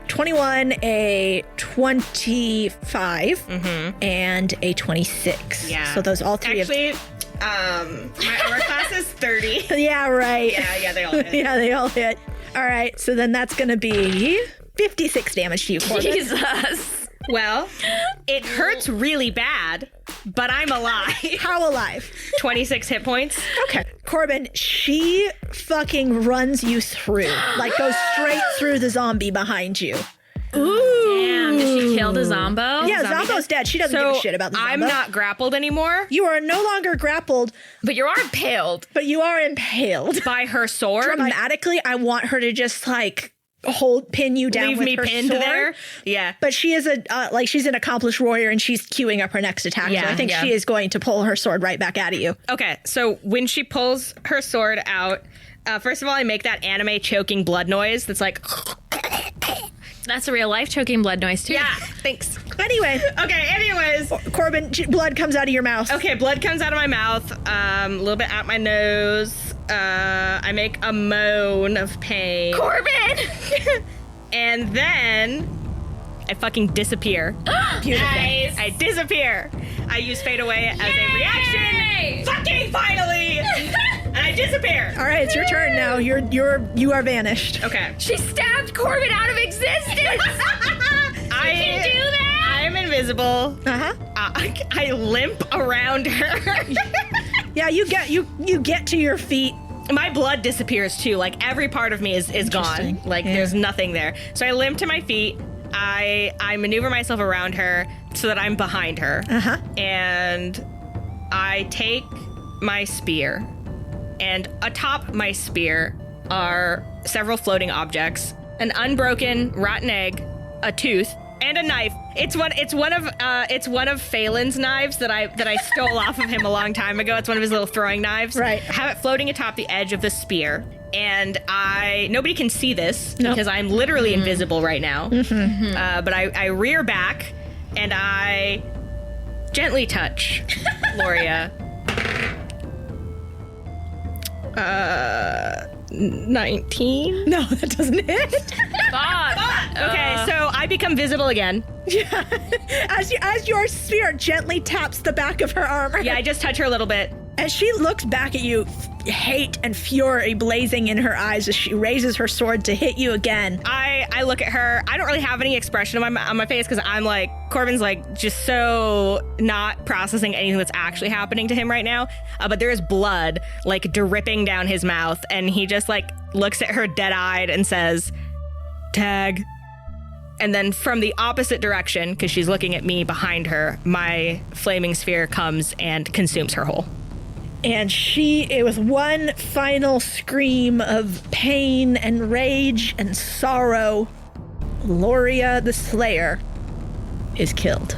21, a 25, and a 26. Yeah. So those all three. Actually, my armor class is 30. Yeah, right. Yeah, they all hit. Yeah, they all hit. All right, so then that's going to be 56 damage to you, Corbin. Jesus. Well, it hurts really bad, but I'm alive. How alive? 26 hit points. Okay. Corbin, she fucking runs you through. Like, goes straight through the zombie behind you. Ooh. Damn, did she kill the Zombo? Yeah, Zombo's dead. She doesn't give a shit about the Zombo. I'm not grappled anymore. You are no longer grappled, But you are impaled. but you are impaled. By her sword. Dramatically, I want her to just, like, pin you down Leave with me her pinned sword. there. Yeah. But she is she's an accomplished warrior, and she's queuing up her next attack. Yeah, so I think yeah. she is going to pull her sword right back out at you. Okay, so when she pulls her sword out, first of all, I make that anime choking blood noise that's like... That's a real life choking blood noise, too. Yeah, thanks. Anyway. Okay, anyways. Corbin, blood comes out of your mouth. Okay, blood comes out of my mouth, a little bit out my nose. I make a moan of pain. Corbin! And then I fucking disappear. Beautiful. Nice. I disappear. I use fade away as a reaction. Fucking finally! And I disappear. All right, it's your turn now. You are vanished. Okay. She stabbed Corbin out of existence! I can do that? I'm invisible. Uh-huh. I limp around her. Yeah, you get to your feet. My blood disappears too. Like every part of me is gone. Like there's nothing there. So I limp to my feet. I maneuver myself around her so that I'm behind her. Uh-huh. And I take my spear. And atop my spear are several floating objects: an unbroken rotten egg, a tooth, and a knife. It's one of Phelan's knives that I stole off of him a long time ago. It's one of his little throwing knives. Right. I have it floating atop the edge of the spear, and nobody can see this because I'm literally invisible right now. But I rear back and I gently touch Lorea. 19? No, that doesn't hit. Okay, so I become visible again. Yeah. As your spear gently taps the back of her armor. Yeah, I just touch her a little bit. As she looks back at you, hate and fury blazing in her eyes as she raises her sword to hit you again. I look at her. I don't really have any expression on my face because I'm like, Corbin's like just so not processing anything that's actually happening to him right now. But there is blood like dripping down his mouth, and he just like looks at her dead-eyed and says, "Tag." And then from the opposite direction, because she's looking at me behind her, my flaming sphere comes and consumes her whole. And it was one final scream of pain and rage and sorrow. Lorea the Slayer is killed.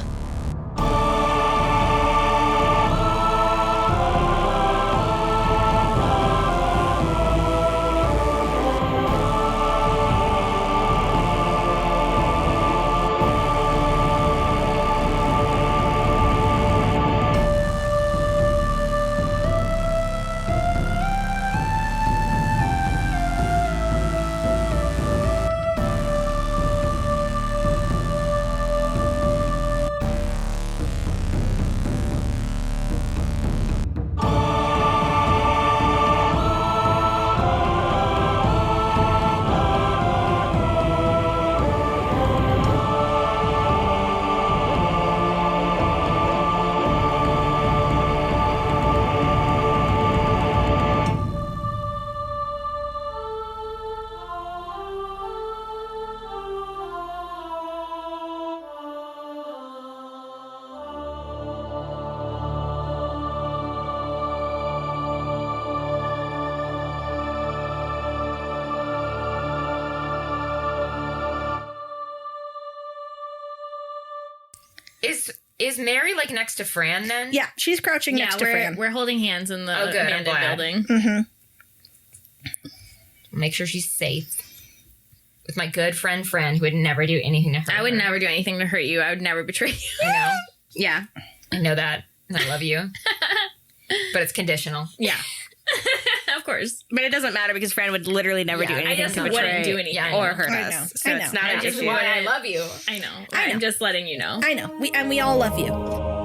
Is Mary like next to Fran then? Yeah, she's crouching next to Fran. We're holding hands in the abandoned building. Mm-hmm. Make sure she's safe. with my good friend who would never do anything to hurt I would her. never do anything to hurt you. I would never betray you. I know. Yeah. I know that. And I love you. But it's conditional. Yeah. Of course. But it doesn't matter because Fran would literally never do anything I just to wouldn't betray do anything. Yeah, or hurt I us. know. So I it's know. not an That's issue. why I love you. I know. I know. I'm just letting you know. I know. We all love you.